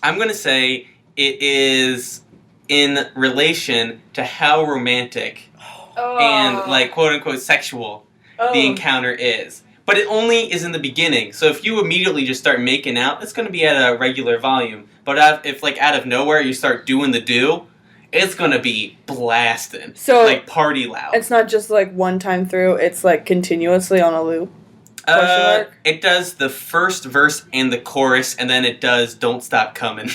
I'm gonna say it is in relation to how romantic Oh. and, like, quote-unquote sexual the encounter is. But it only is in the beginning. So if you immediately just start making out, it's going to be at a regular volume. But if, like, out of nowhere you start doing the do, it's going to be blasting. So, like, party loud. It's not just, like, one time through. It's, like, continuously on a loop. Question mark? It does the first verse and the chorus, and then it does Don't Stop Coming.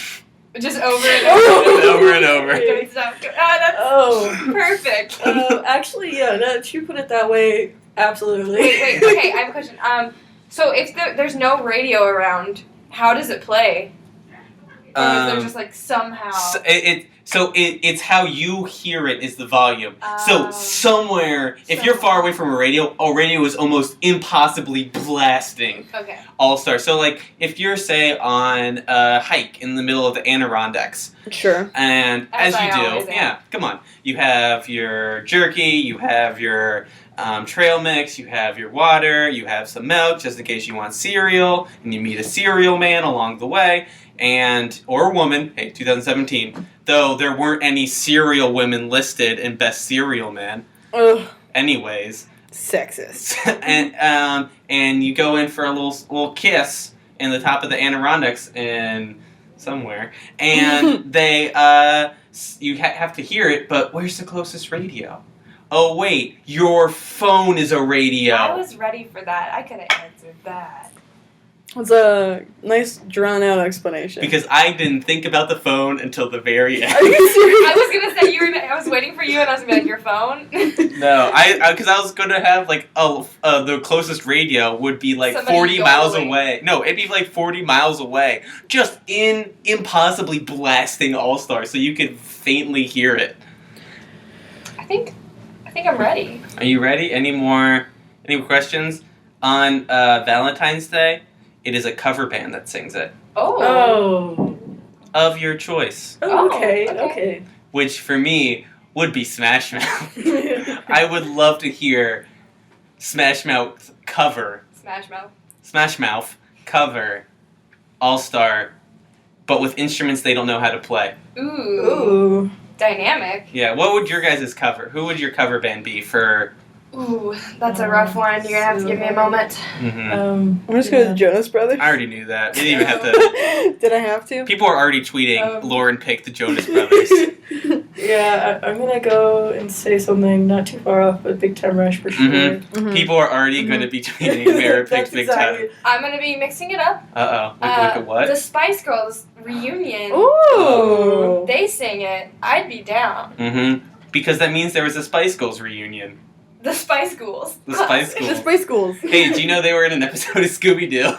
Just over and over. Over and over. Don't stop. That's perfect. Actually, yeah, that you put it that way, absolutely. Wait, okay, I have a question. So if there's no radio around, how does it play? Or is there just like somehow... It's how you hear it is the volume. So somewhere, if you're far away from a radio is almost impossibly blasting Okay. All Star. So like, if you're, say, on a hike in the middle of the Adirondacks, Sure. and As as I you always do, am. yeah, come on. You have your jerky, you have your trail mix, you have your water, you have some milk, just in case you want cereal, and you meet a cereal man along the way, or woman, hey, 2017, though there weren't any cereal women listed in Best Cereal Man. Ugh. Anyways. Sexist. and you go in for a little kiss in the top of the Adirondacks in somewhere, and they, you have to hear it, but where's the closest radio? Oh wait, your phone is a radio. I was ready for that. I could have answered that. It's a nice drawn out explanation. Because I didn't think about the phone until the very end. Are you serious? I was gonna say I was waiting for you, and I was gonna be like, your phone. No, because I was gonna have like the closest radio would be like Somebody 40 miles yodeling. away. No, it'd be like 40 miles away, just impossibly blasting All Star, so you could faintly hear it. I think I'm ready. Are you ready? Any more questions? On Valentine's Day, it is a cover band that sings it Oh. of your choice, Oh, okay, okay. okay. which for me would be Smash Mouth. I would love to hear Smash Mouth cover All Star, but with instruments they don't know how to play. Ooh. Ooh. Dynamic. Yeah, what would your guys' cover? Who would your cover band be for? Ooh, that's a rough one. You're gonna have to give me a moment. Mm-hmm. I'm just going to Jonas Brothers. I already knew that. We didn't even have to. Did I have to? People are already tweeting. Lauren picked the Jonas Brothers. Yeah, I'm gonna go and say something not too far off, but Big Time Rush for sure. Mhm. People are already going to be tweeting. Mara picked That's Big exactly. Time. I'm gonna be mixing it up. Uh oh. Look at what? The Spice Girls reunion. Ooh. They sing it. I'd be down. Mm-hmm. Because that means there was a Spice Girls reunion. The Spice Girls. The Spice The Girls. Spice Schools. Hey, do you know they were in an episode of Scooby-Doo?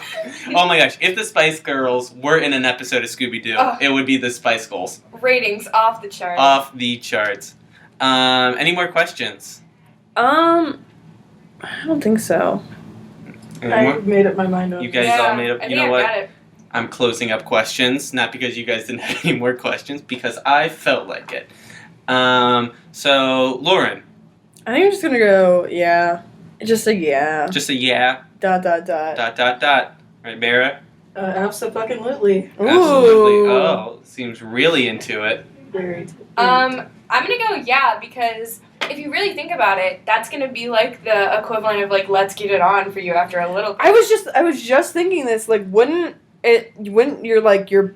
Oh my gosh, if the Spice Girls were in an episode of Scooby-Doo, Oh. it would be the Spice Girls. Ratings off the chart. Off the charts. Any more questions? I don't think so. Any I more? made up my mind on You it. guys all made up. I You think know I've what? got it. I'm closing up questions, not because you guys didn't have any more questions, because I felt like it. So, Lauren, I think I'm just going to go, yeah. Just a yeah. just a yeah, ... Dot. Right, Mara? Absolutely. Ooh. Absolutely. Oh, seems really into it. Very. I'm gonna go yeah, because if you really think about it, that's gonna be like the equivalent of like let's get it on for you after a little bit. I was just thinking this, like, wouldn't your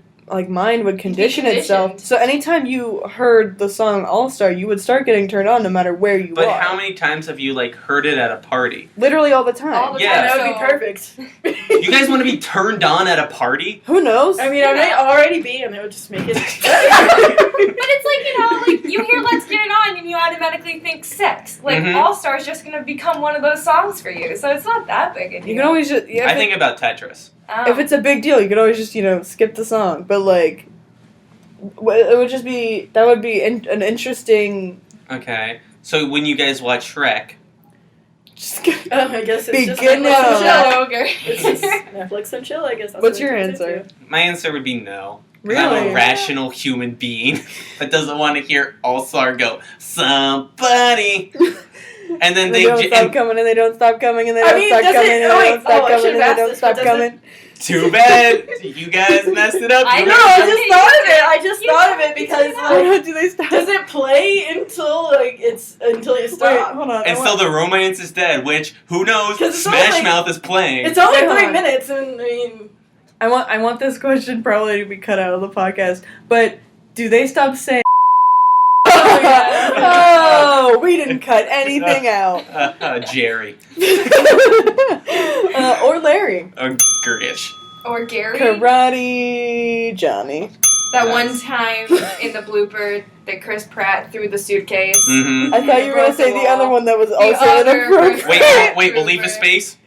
mind would condition itself. conditioned. So anytime you heard the song All Star, you would start getting turned on no matter where you But are. how many times have you, like, heard it at a party? Literally all the time. All the Yeah. That would be perfect. You guys want to be turned on at a party? Who knows? I mean, I may already be, and they would just make it. But it's like, you hear Let's Get It On and you automatically think sex. Like, Mhm. All Star's just gonna become one of those songs for you. So it's not that big a deal. you can always just I think about Tetris. if it's a big deal, you could always just skip the song. But like, it would just be an interesting. Okay. So when you guys watch Shrek, Just I guess it's just Begin Netflix now. and chill. Ogre. It's just Netflix and chill, I guess. That's What's what your it turns answer? into. my answer would be no. 'Cause I'm Really? a rational human being that doesn't want to hear All Star go, somebody. And then They don't stop coming and they don't stop coming and they I don't mean, stop does coming it- and they oh, wait, don't stop I coming should've and they asked don't this, stop but does it- coming. Too bad. You guys messed it up. I You know, were- I just thought of it. I just You thought of know, it because, Why like, do they stop? does it play until you Wait, stop? hold on. And still the romance is dead, which, who knows, 'Cause it's Smash only- Mouth is playing. It's only Wait, hold 3 on. minutes, and I mean, I want this question probably to be cut out of the podcast, but do they stop saying? Oh, yeah. Oh, we didn't cut anything out. Jerry. Or Larry. Or Gurish. Or Gary. Karate Johnny. That Nice. one time in the blooper that Chris Pratt threw the suitcase. Mm-hmm. I thought you were gonna say the other one that was also other inappropriate. Wait, will leave a space?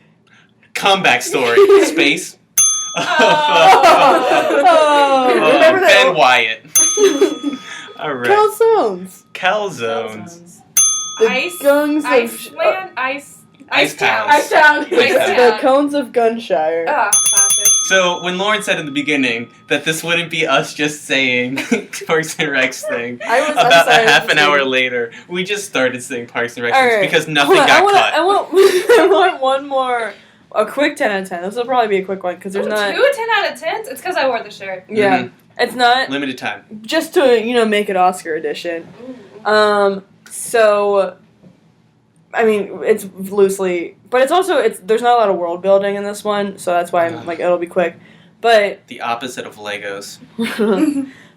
Comeback story. Space. Oh, remember Ben that? Wyatt. All right. Calzones. Calzones. The Ice. gungs of Iceland. Ice Palace. I found Ice Town. the cones of Gunshire. Classic. So when Lauren said in the beginning that this wouldn't be us just saying Parks and Rec's thing, I was about a sorry, half an I was hour saying- later, we just started saying Parks and Rec All things right. because nothing Hold on, got cut. I want one more. A quick 10 out of 10. This will probably be a quick one because there's not. 2 10 out of 10s? It's because I wore the shirt. Yeah, it's not Limited time. just to make it Oscar edition. So, I mean, it's loosely, but it's also there's not a lot of world building in this one, so that's why I'm like it'll be quick. But The opposite of Legos.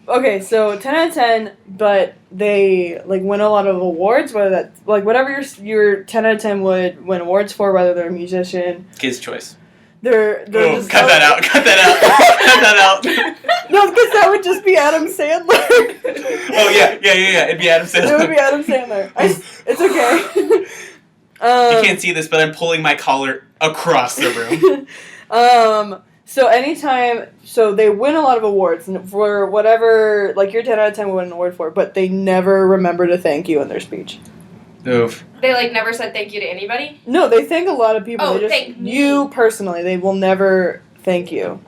okay, so 10 out of 10, but they win a lot of awards. Whether that's whatever your 10 out of 10 would win awards for, whether they're a musician. Kids' choice. They're Oh, just cut that out. Cut that out. Cut that out. No, because that would just be Adam Sandler. Oh yeah. It'd be Adam Sandler. It would be Adam Sandler. It's okay. You can't see this, but I'm pulling my collar across the room. So they win a lot of awards for whatever, like your 10 out of 10 would win an award for, but they never remember to thank you in their speech. Oof. They like never said thank you to anybody. No, they thank a lot of people. Oh, They just, thank me. you personally. They will never thank you.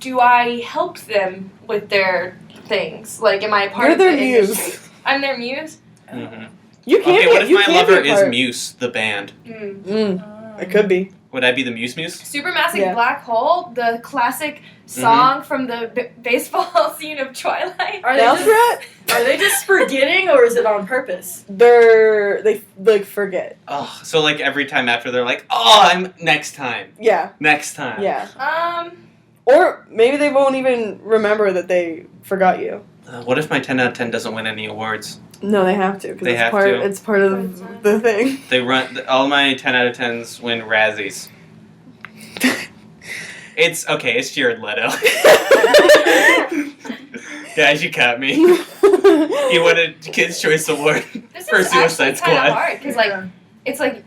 Do I help them with their things? Like, am I a part You're of their the muse. industry? I'm their muse. Mm-hmm. You can't. Okay, what if you my can't lover be a is part. Muse, the band? It could be. Would I be the Muse? Supermassive Yeah. Black Hole, the classic song from the baseball scene of Twilight. Are Mouse Rat? Are they just forgetting, or is it on purpose? They like forget. Oh, so like every time after they're like, oh, I'm next time. Yeah. Next time. Yeah. Or maybe they won't even remember that they forgot you. What if my 10 out of 10 doesn't win any awards? No, they have to because They it's have part. to. It's part of the thing. They run all my 10 out of 10s win Razzies. It's okay. It's Jared Leto. Guys, you caught me. He won a Kids' Choice Award This for is Suicide actually kind Squad. of hard because like it's like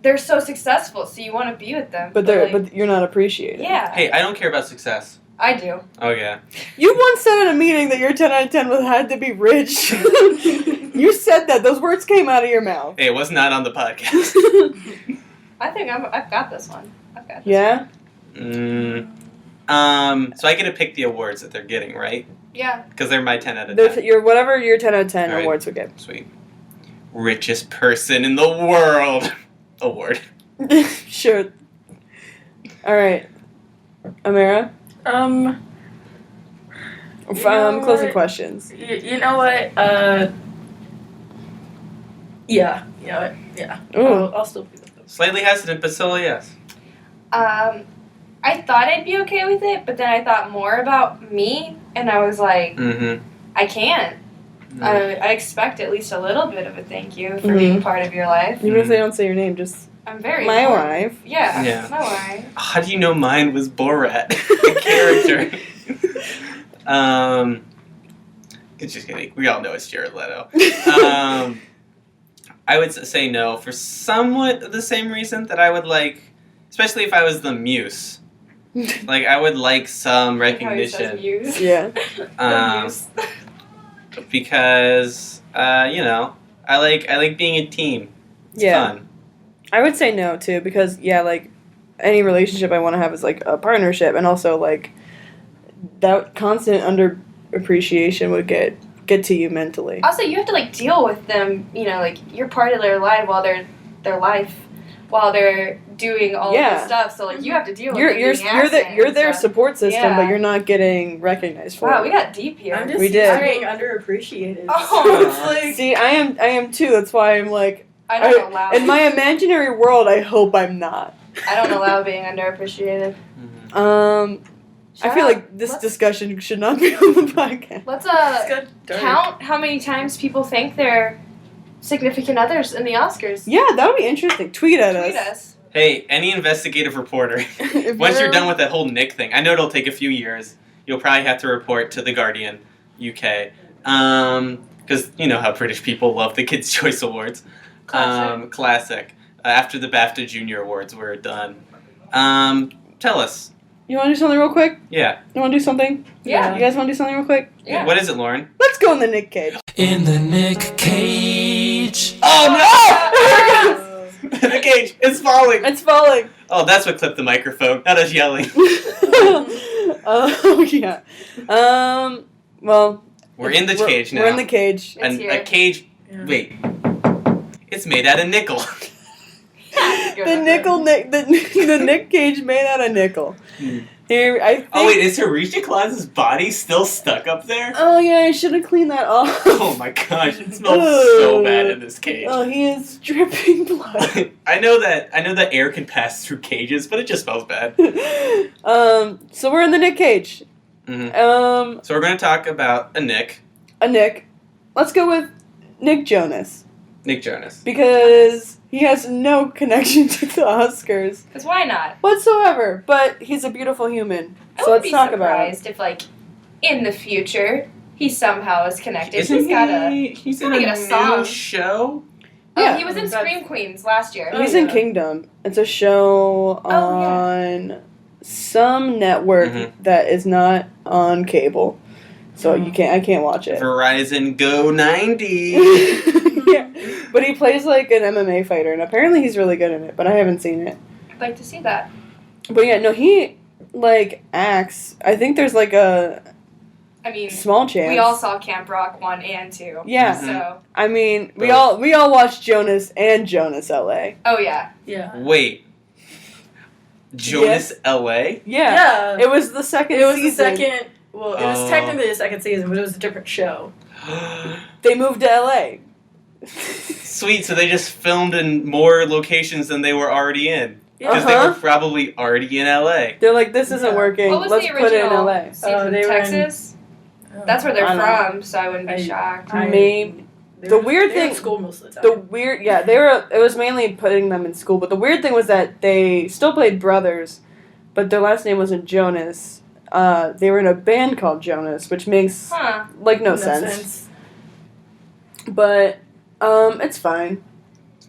they're so successful, so you want to be with them. but you're not appreciated. yeah, Hey, I don't care about success. I do. Oh yeah. You once said in a meeting that your 10 out of 10 had to be rich. You said that. Those words came out of your mouth. Hey, it was not on the podcast. I think I've got this one. I've got this Yeah? So I get to pick the awards that they're getting, right? one. Yeah. Because they're my 10 out of 10. Your whatever your 10 out of 10 All right. awards would get. Sweet. Richest person in the world award. Sure. All right. Amara? Closing what? questions. You know what? Yeah. You know what? Yeah. Ooh. I'll still be with them. Slightly hesitant, but still a yes. I thought I'd be okay with it, but then I thought more about me, and I was like, Mm-hmm. I can't. I expect at least a little bit of a thank you for being part of your life. Even if they don't say your name, just I'm very my important. wife. Yeah, Yeah. my wife. How do you know mine was Borat? The character. It's just kidding. We all know it's Jared Leto. I would say no for somewhat the same reason that I would like, especially if I was the muse. Like I would like some recognition. Yeah. Because I like being a team. It's fun. I would say no too because like any relationship I want to have is like a partnership, and also like that constant under appreciation would get to you mentally. Also, you have to like deal with them. You know, like you're part of their life while they're doing all of this stuff. So like you have to deal with You're their support system, Yeah. but you're not getting recognized for Wow, it. we got deep here. I'm just We did. being underappreciated. Oh, It's like, See, I am too. That's why I'm like I don't allow. in my imaginary world. I hope I'm not. I don't allow being underappreciated. I feel like this discussion should not be on the podcast. Let's it's good. Dark. count how many times people thank their significant others in the Oscars. Yeah, that would be interesting. Tweet at Tweet us. us. Hey, any investigative reporter, If once you're done with that whole Nick thing, I know it'll take a few years. You'll probably have to report to The Guardian, UK. Because you know how British people love the Kids' Choice Awards. Classic. After the BAFTA Junior Awards were done. Tell us. You want to do something real quick? Yeah. You want to do something? Yeah. You guys want to do something real quick? Yeah. What is it, Lauren? Let's go in the Nick cage. In the Nick Cage. Oh no! The cage is falling. It's falling. Oh, that's what clipped the microphone. Not us yelling. Oh yeah. Well. We're in the cage now. We're in the cage. It's A here. cage. Yeah. Wait. It's made out of nickel. The Nick cage made out of nickel. Here, I think. Oh wait, is Horatio Claus's body still stuck up there? Oh yeah, I should have cleaned that off. Oh my gosh, it smells so bad in this cage. Oh, he is dripping blood. I know that air can pass through cages, but it just smells bad. So we're in the Nick cage. Mm-hmm. So we're going to talk about a Nick. A Nick. Let's go with Nick Jonas. Nick Jonas. Because He has no connection to the Oscars Because why not? whatsoever. But he's a beautiful human. I So would let's be talk about it. surprised if, like, in the future, he somehow is connected. Isn't He's got a... he's in gotta a get a new song. show? Oh, Yeah. he was in That's- Scream Queens last year. Oh, He's in yeah. Kingdom. It's a show Oh, yeah. on some network Mhm. that is not on cable. So I can't watch it. Verizon Go 90. Yeah. But he plays like an MMA fighter, and apparently he's really good in it, but I haven't seen it. I'd like to see that. But yeah, no, he like acts. I think there's like a I mean, small chance. we all saw Camp Rock 1 and 2. Yeah. Mhm. So, I mean, we Both. all watched Jonas and Jonas LA. oh yeah. Yeah. Wait. Jonas LA? Yeah. It was the second It was season. the second. Well, it was Oh. technically the second season, but it was a different show. They moved to LA. Sweet, so they just filmed in more locations than they were already in. Because they Uh-huh. were probably already in LA. They're like, this isn't Yeah. working. What was Let's the put it in original LA. season? they were in- Texas? That's where they're I don't know. from, so I wouldn't be shocked. Maybe. They The were- weird they were in thing- school most of the The time. weird, yeah, it was mainly putting them in school, but the weird thing was that they still played brothers, but their last name wasn't Jonas. They were in a band called Jonas, which makes, Huh. like, no sense. But, it's fine.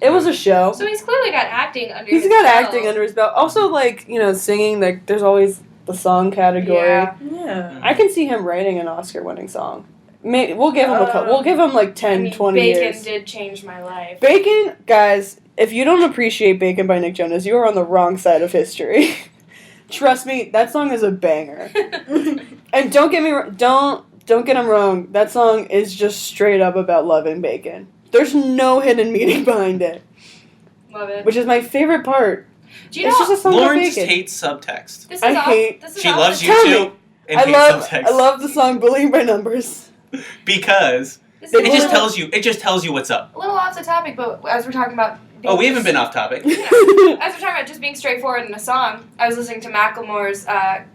It was a show. So he's clearly got acting under He's his got belt. acting under his belt. Also, like, singing, like, there's always the song category. Yeah. Yeah. I can see him writing an Oscar-winning song. We'll give him we'll give him like 10, I mean, 20 Bacon years. did change my life. Bacon, guys, if you don't appreciate Bacon by Nick Jonas, you are on the wrong side of history. Trust me, that song is a banger. And don't get me don't get him wrong. That song is just straight up about loving bacon. There's no hidden meaning behind it, Love it. which is my favorite part. Do you It's know just a song about Lawrence bacon. hates subtext. this is I off, hate- this is She off loves the- you Tell too, me. and I hates subtext. love the song "Bullying by Numbers." Because This is They it a just little- tells you what's up. a little off the topic, but as we're talking about Oh, we haven't been off topic. As we're talking about just being straightforward in a song, I was listening to Macklemore's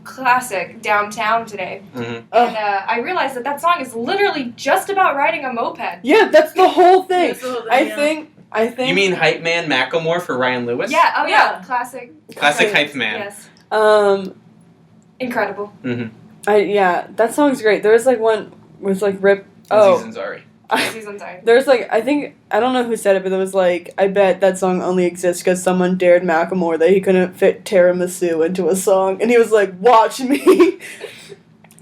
classic "Downtown" today, Mhm. and I realized that song is literally just about riding a moped. Yeah, that's the whole thing. That's the whole thing, I yeah. think. You mean Hype Man Macklemore for Ryan Lewis? Yeah. Oh yeah. Yeah. Classic. Classic Hype Man. Yes. Incredible. That song's great. There was like one with like Rip. Aziz Ansari. Season sorry. There's like I don't know who said it, but it was like I bet that song only exists because someone dared Macklemore that he couldn't fit tiramisu into a song, and he was like, "Watch me,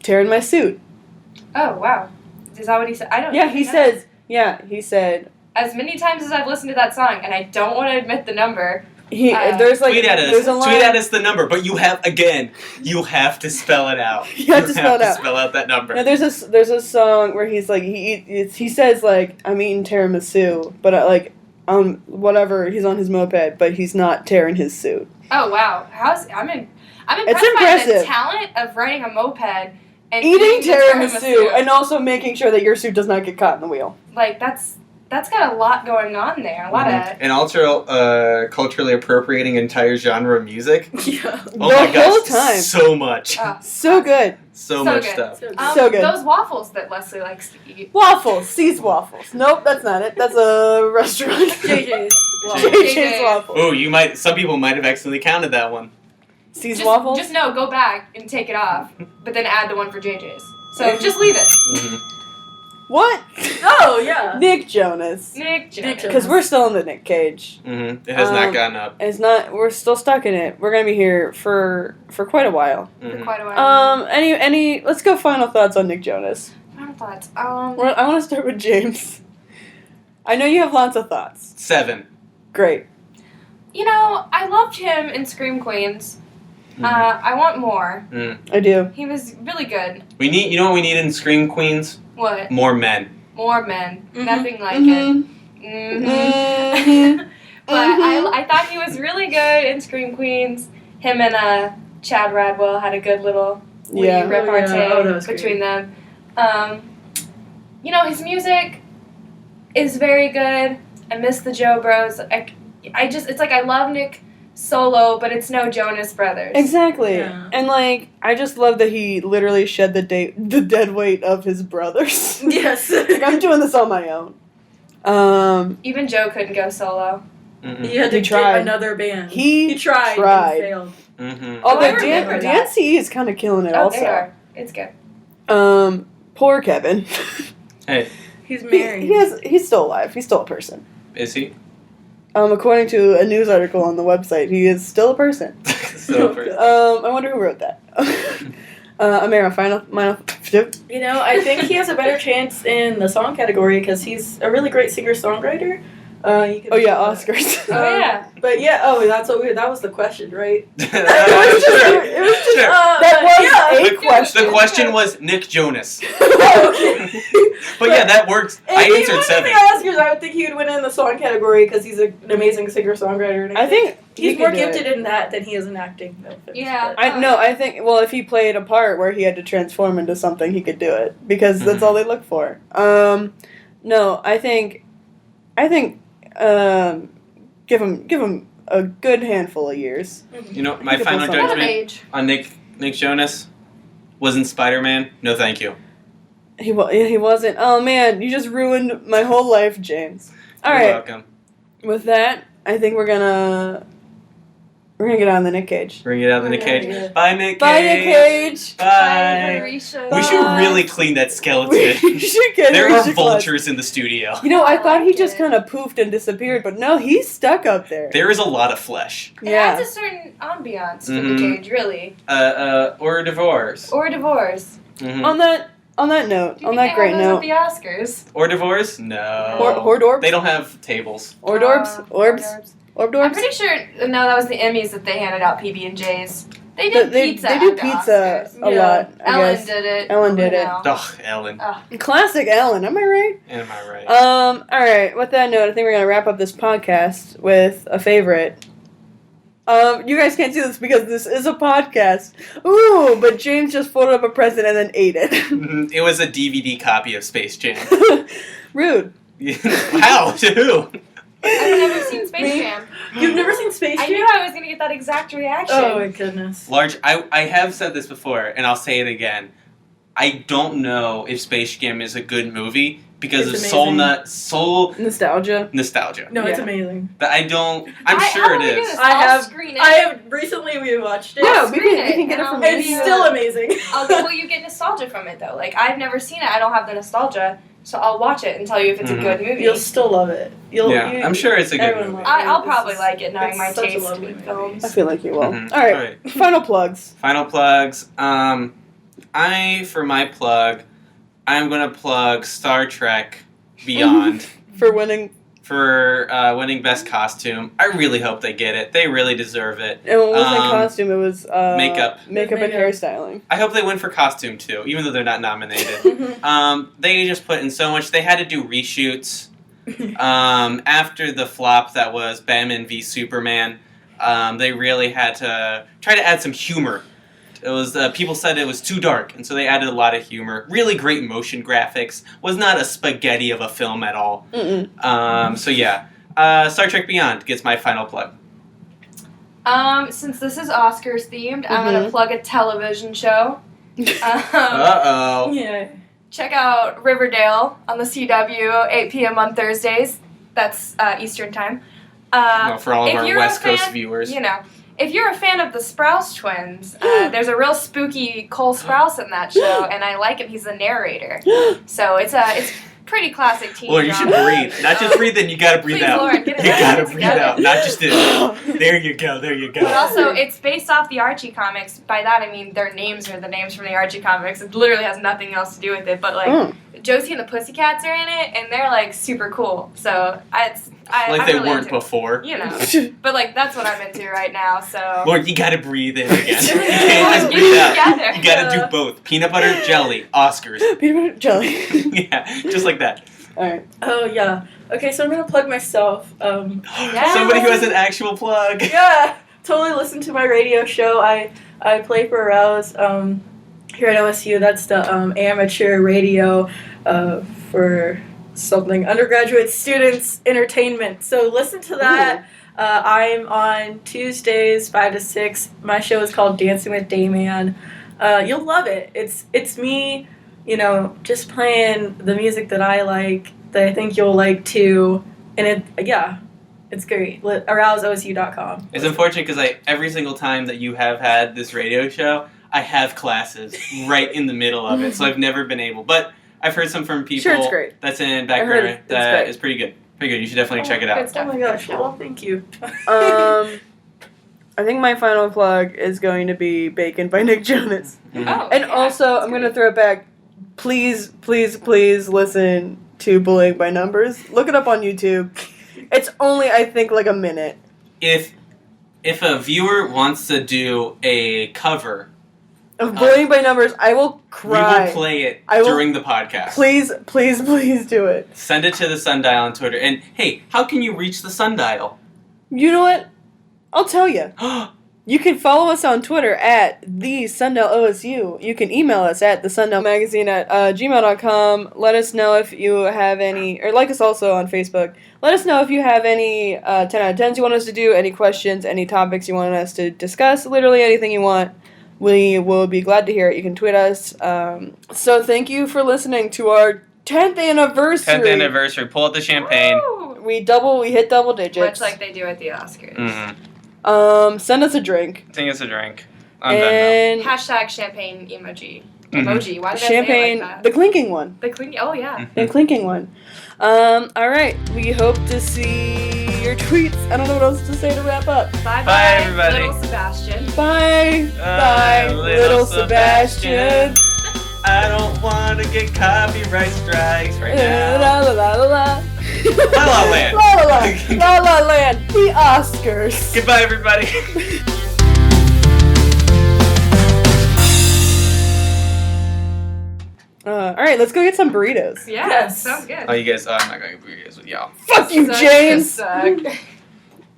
tearing my suit." Oh wow. Is that what he said? I don't. Yeah, even he know. says. Yeah, he said. As many times as I've listened to that song, and I don't want to admit the number. There's like Tweet at us. there's a line. Tweet at us the number, but you have to spell it out. You have to spell it out. Spell out that number. Yeah, there's a song where he's like he says like I'm eating tiramisu, but whatever he's on his moped, but he's not tearing his suit. Oh wow. I'm impressed It's by the impressive. talent of riding a moped and Eating the tiramisu and also making sure that your suit does not get caught in the wheel. like that's got a lot going on there. A lot of And also culturally appropriating entire genre of music. Yeah. Oh The my gosh, whole time. so much. So good. So so much good. stuff. So good. Those waffles that Leslie likes to eat. Waffles, C's Waffles. Nope, that's not it. That's a restaurant. JJ's. Wow. JJ's Waffles. Oh, some people might have accidentally counted that one. C's Just, Waffles. just no, go back and take it off, but then add the one for JJ's. So just leave it. Mhm. What? Oh yeah. Nick Jonas. Nick Jonas. Because we're still in the Nick Cage. Mhm. It has not gotten up. It's not. We're still stuck in it. We're gonna be here for quite a while. For Mhm. quite a while. Any. Let's go. Final thoughts on Nick Jonas. Final thoughts. I want to start with James. I know you have lots of thoughts. 7. Great. You know, I loved him in Scream Queens. Mhm. I want more. I do. He was really good. We need. You know what we need in Scream Queens? What? More men. More men. Mhm. Nothing like Mhm. it. Mm-hmm. Mhm. But I thought he was really good in Scream Queens. Him and Chad Radwell had a good little Yeah. repartee Oh, yeah. Oh, that was between them. You know, his music is very good. I miss the Joe Bros. It's like I love Nick solo, but it's no Jonas Brothers. Exactly. Yeah. And I just love that he literally shed the dead weight of his brothers. Yes. Like, I'm doing this on my own. Even Joe couldn't go solo. Mm-mm. You had to He tried. get another band. He tried. tried. And failed. Mm-hmm. Oh, I Although remember that. DNC is kind of killing it Oh, also. they are. It's good. Poor Kevin. Hey, He's married. He's still alive. He's still a person. is he? According to a news article on the website, he is still a person. So first. I wonder who wrote that. Amara, final. You know, I think he has a better chance in the song category because he's a really great singer-songwriter. You could Oh yeah, Oscars. Oh, yeah. But yeah, that's what that was the question, right? Sure. It was just Sure. that was a question. The question was Nick Jonas. Okay. But yeah, that works. If I he answered won 7. the Oscars, I would think he would win in the song category because he's an amazing singer-songwriter. And I think he he's more could do gifted it. in that than he is in acting. No offense, Yeah. but- I think if he played a part where he had to transform into something, he could do it because that's all they look for. No, I think give him a good handful of years. You know, my He could pull final something. What of judgment age? on Nick Jonas wasn't Spider-Man. No, thank you. He wasn't. Oh man, you just ruined my whole life, James. All You're right. welcome. With that, I think we're gonna get on the Nick Cage. Bring it out of the Nick Cage. Yeah. Bye, Nick Bye, Cage. Nick Cage. Bye. Harisha. We should Bye. really clean that skeleton. We should get There Harisha are Clutch. vultures in the studio. You know, I thought he like just it. kind of poofed and disappeared, but no, he's stuck up there. There is a lot of flesh. It Yeah. adds a certain ambiance to Mhm. the cage, really. Or a divorce. Or divorce. Mhm. On that note, Do you on think that they great have those note, at the Oscars? Or divorce? No. Hors They don't have tables. d'orbs, orbs, I'm orbs. pretty sure. No, that was the Emmys that they handed out PB&Js. They did pizza. They do at the pizza Oscars. a Yeah. lot. I Ellen guess. did it. Ellen did you it. know. Ugh, Ellen. Classic Ellen. Am I right? Am I right? All right. With that note, I think we're gonna wrap up this podcast with a favorite. You guys can't see this because this is a podcast. Ooh, but James just folded up a present and then ate it. It was a DVD copy of Space Jam. Rude. How? To who? I've never seen Space Jam. You've never seen Space I Jam? knew I was going to get that exact reaction. Oh my goodness. Large. I have said this before, and I'll say it again. I don't know if Space Jam is a good movie because It's of amazing. soul Nostalgia. nostalgia. No, it's Yeah. amazing. That I'm sure it is. I have- Screen it. I have recently rewatched it. Yeah, I'll we screen can get it and from I'll It's give you still a- amazing. Will you get nostalgia from it though? Like I've never seen it. I don't have the nostalgia, so I'll watch it and tell you if it's Mhm. a good movie. You'll still love it. Yeah, I'm sure it's a good everyone movie. loves it. I'll This probably is- like it knowing it's my such a taste lovely in movie. films. I feel like you will. Mhm. All right. Alright. Final plugs. Final plugs. For my plug, I'm gonna plug Star Trek Beyond For winning. for winning Best Costume. I really hope they get it. They really deserve it. And what was the Um, costume? It was makeup. Makeup and Makeup. hairstyling. I hope they win for costume too, even though they're not nominated. They just put in so much. They had to do reshoots. After the flop that was Batman v Superman, they really had to try to add some humor. It was people said it was too dark, and so they added a lot of humor. Really great motion graphics. Was not a spaghetti of a film at all. Mm-mm. So yeah, Star Trek Beyond gets my final plug. Since this is Oscars themed, I'm gonna Mhm. plug a television show. Uh oh. Yeah. Check out Riverdale on the CW, 8 p.m. on Thursdays. That's Eastern time. For all of if our you're a West Coast fan, viewers. You know, if you're a fan of the Sprouse twins, there's a real spooky Cole Sprouse in that show, and I like him. He's the narrator, so it's pretty classic teen Lord, you should drama. breathe. Not just breathe in, you gotta breathe Please, out. Lord, get it You gotta together. breathe out, not just in. There you go, there you But go. also, it's based off the Archie comics. By that, I mean their names are the names from the Archie comics. It literally has nothing else to do with it. But like, Mm. Josie and the Pussycats are in it, and they're like super cool. So Like I'm they really weren't into it. before. You know, but like that's what I'm into right now. So Lord, you gotta breathe in again. You can't just Get breathe it out. together. You gotta do both. Peanut butter, jelly, Oscars. Peanut butter jelly. Yeah, just like that. All right. Oh yeah. Okay, so I'm gonna plug myself. Somebody who has an actual plug. Yeah, totally listen to my radio show. I play for Rouse here at OSU. That's the amateur radio for something undergraduate students entertainment. So listen to that. I'm on Tuesdays 5 to 6. My show is called Dancing with Dayman. You'll love it. It's me, you know, just playing the music that I like, that I think you'll like too. And It's great. ArouseOSU.com. It's unfortunate because every single time that you have had this radio show, I have classes right in the middle of it, so I've never been able. But I've heard some from people Sure, it's great. that's in I heard background it's that great. is pretty good. Pretty good. You should definitely check it out. Good stuff. Oh my gosh. Well, thank you. I think my final plug is going to be Bacon by Nick Jonas. Mhm. Oh, And yeah, also, that's I'm going to great. throw it back. Please, please, please listen to Bullying by Numbers. Look it up on YouTube. It's only, I think, like a minute. If a viewer wants to do a cover, Of Bullying by Numbers, I will we cry. will play it I will- during the podcast. Please, please, please do it. Send it to the Sundial on Twitter. And hey, how can you reach the Sundial? You know what? I'll tell you. You can follow us on Twitter at the Sundial OSU. You can email us at thesundialmagazine@gmail.com. Let us know if you have any, or like us also on Facebook. Let us know if you have any 10 out of 10s you want us to do, any questions, any topics you want us to discuss, literally anything you want. We will be glad to hear it. You can tweet us. So thank you for listening to our 10th anniversary. 10th anniversary. Pull out the champagne. Woo! We hit double digits. Much like they do at the Oscars. Mm-hmm. Send us a drink. Sing us a drink. I'm done And Hashtag champagne emoji. Mhm. Emoji. Why did champagne, I say it like the that? clinking one. The clean. Oh yeah. now. The clinking one. All right. We hope to see your tweets. I don't know what else to say to wrap up. Bye Bye, everybody. little Sebastian. Bye. Bye, little Sebastian. I don't want to get copyright strikes right La now. la la la la. La La Land. La la la. La La Land. The Oscars. Goodbye, everybody. All right. Let's go get some burritos. Yeah. Yes. Sounds good. Oh, you guys. I'm not going to be with y'all. Fuck you, Suck, James. suck.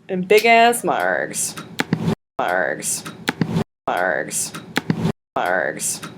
And big ass margs. Margs. Margs. Margs.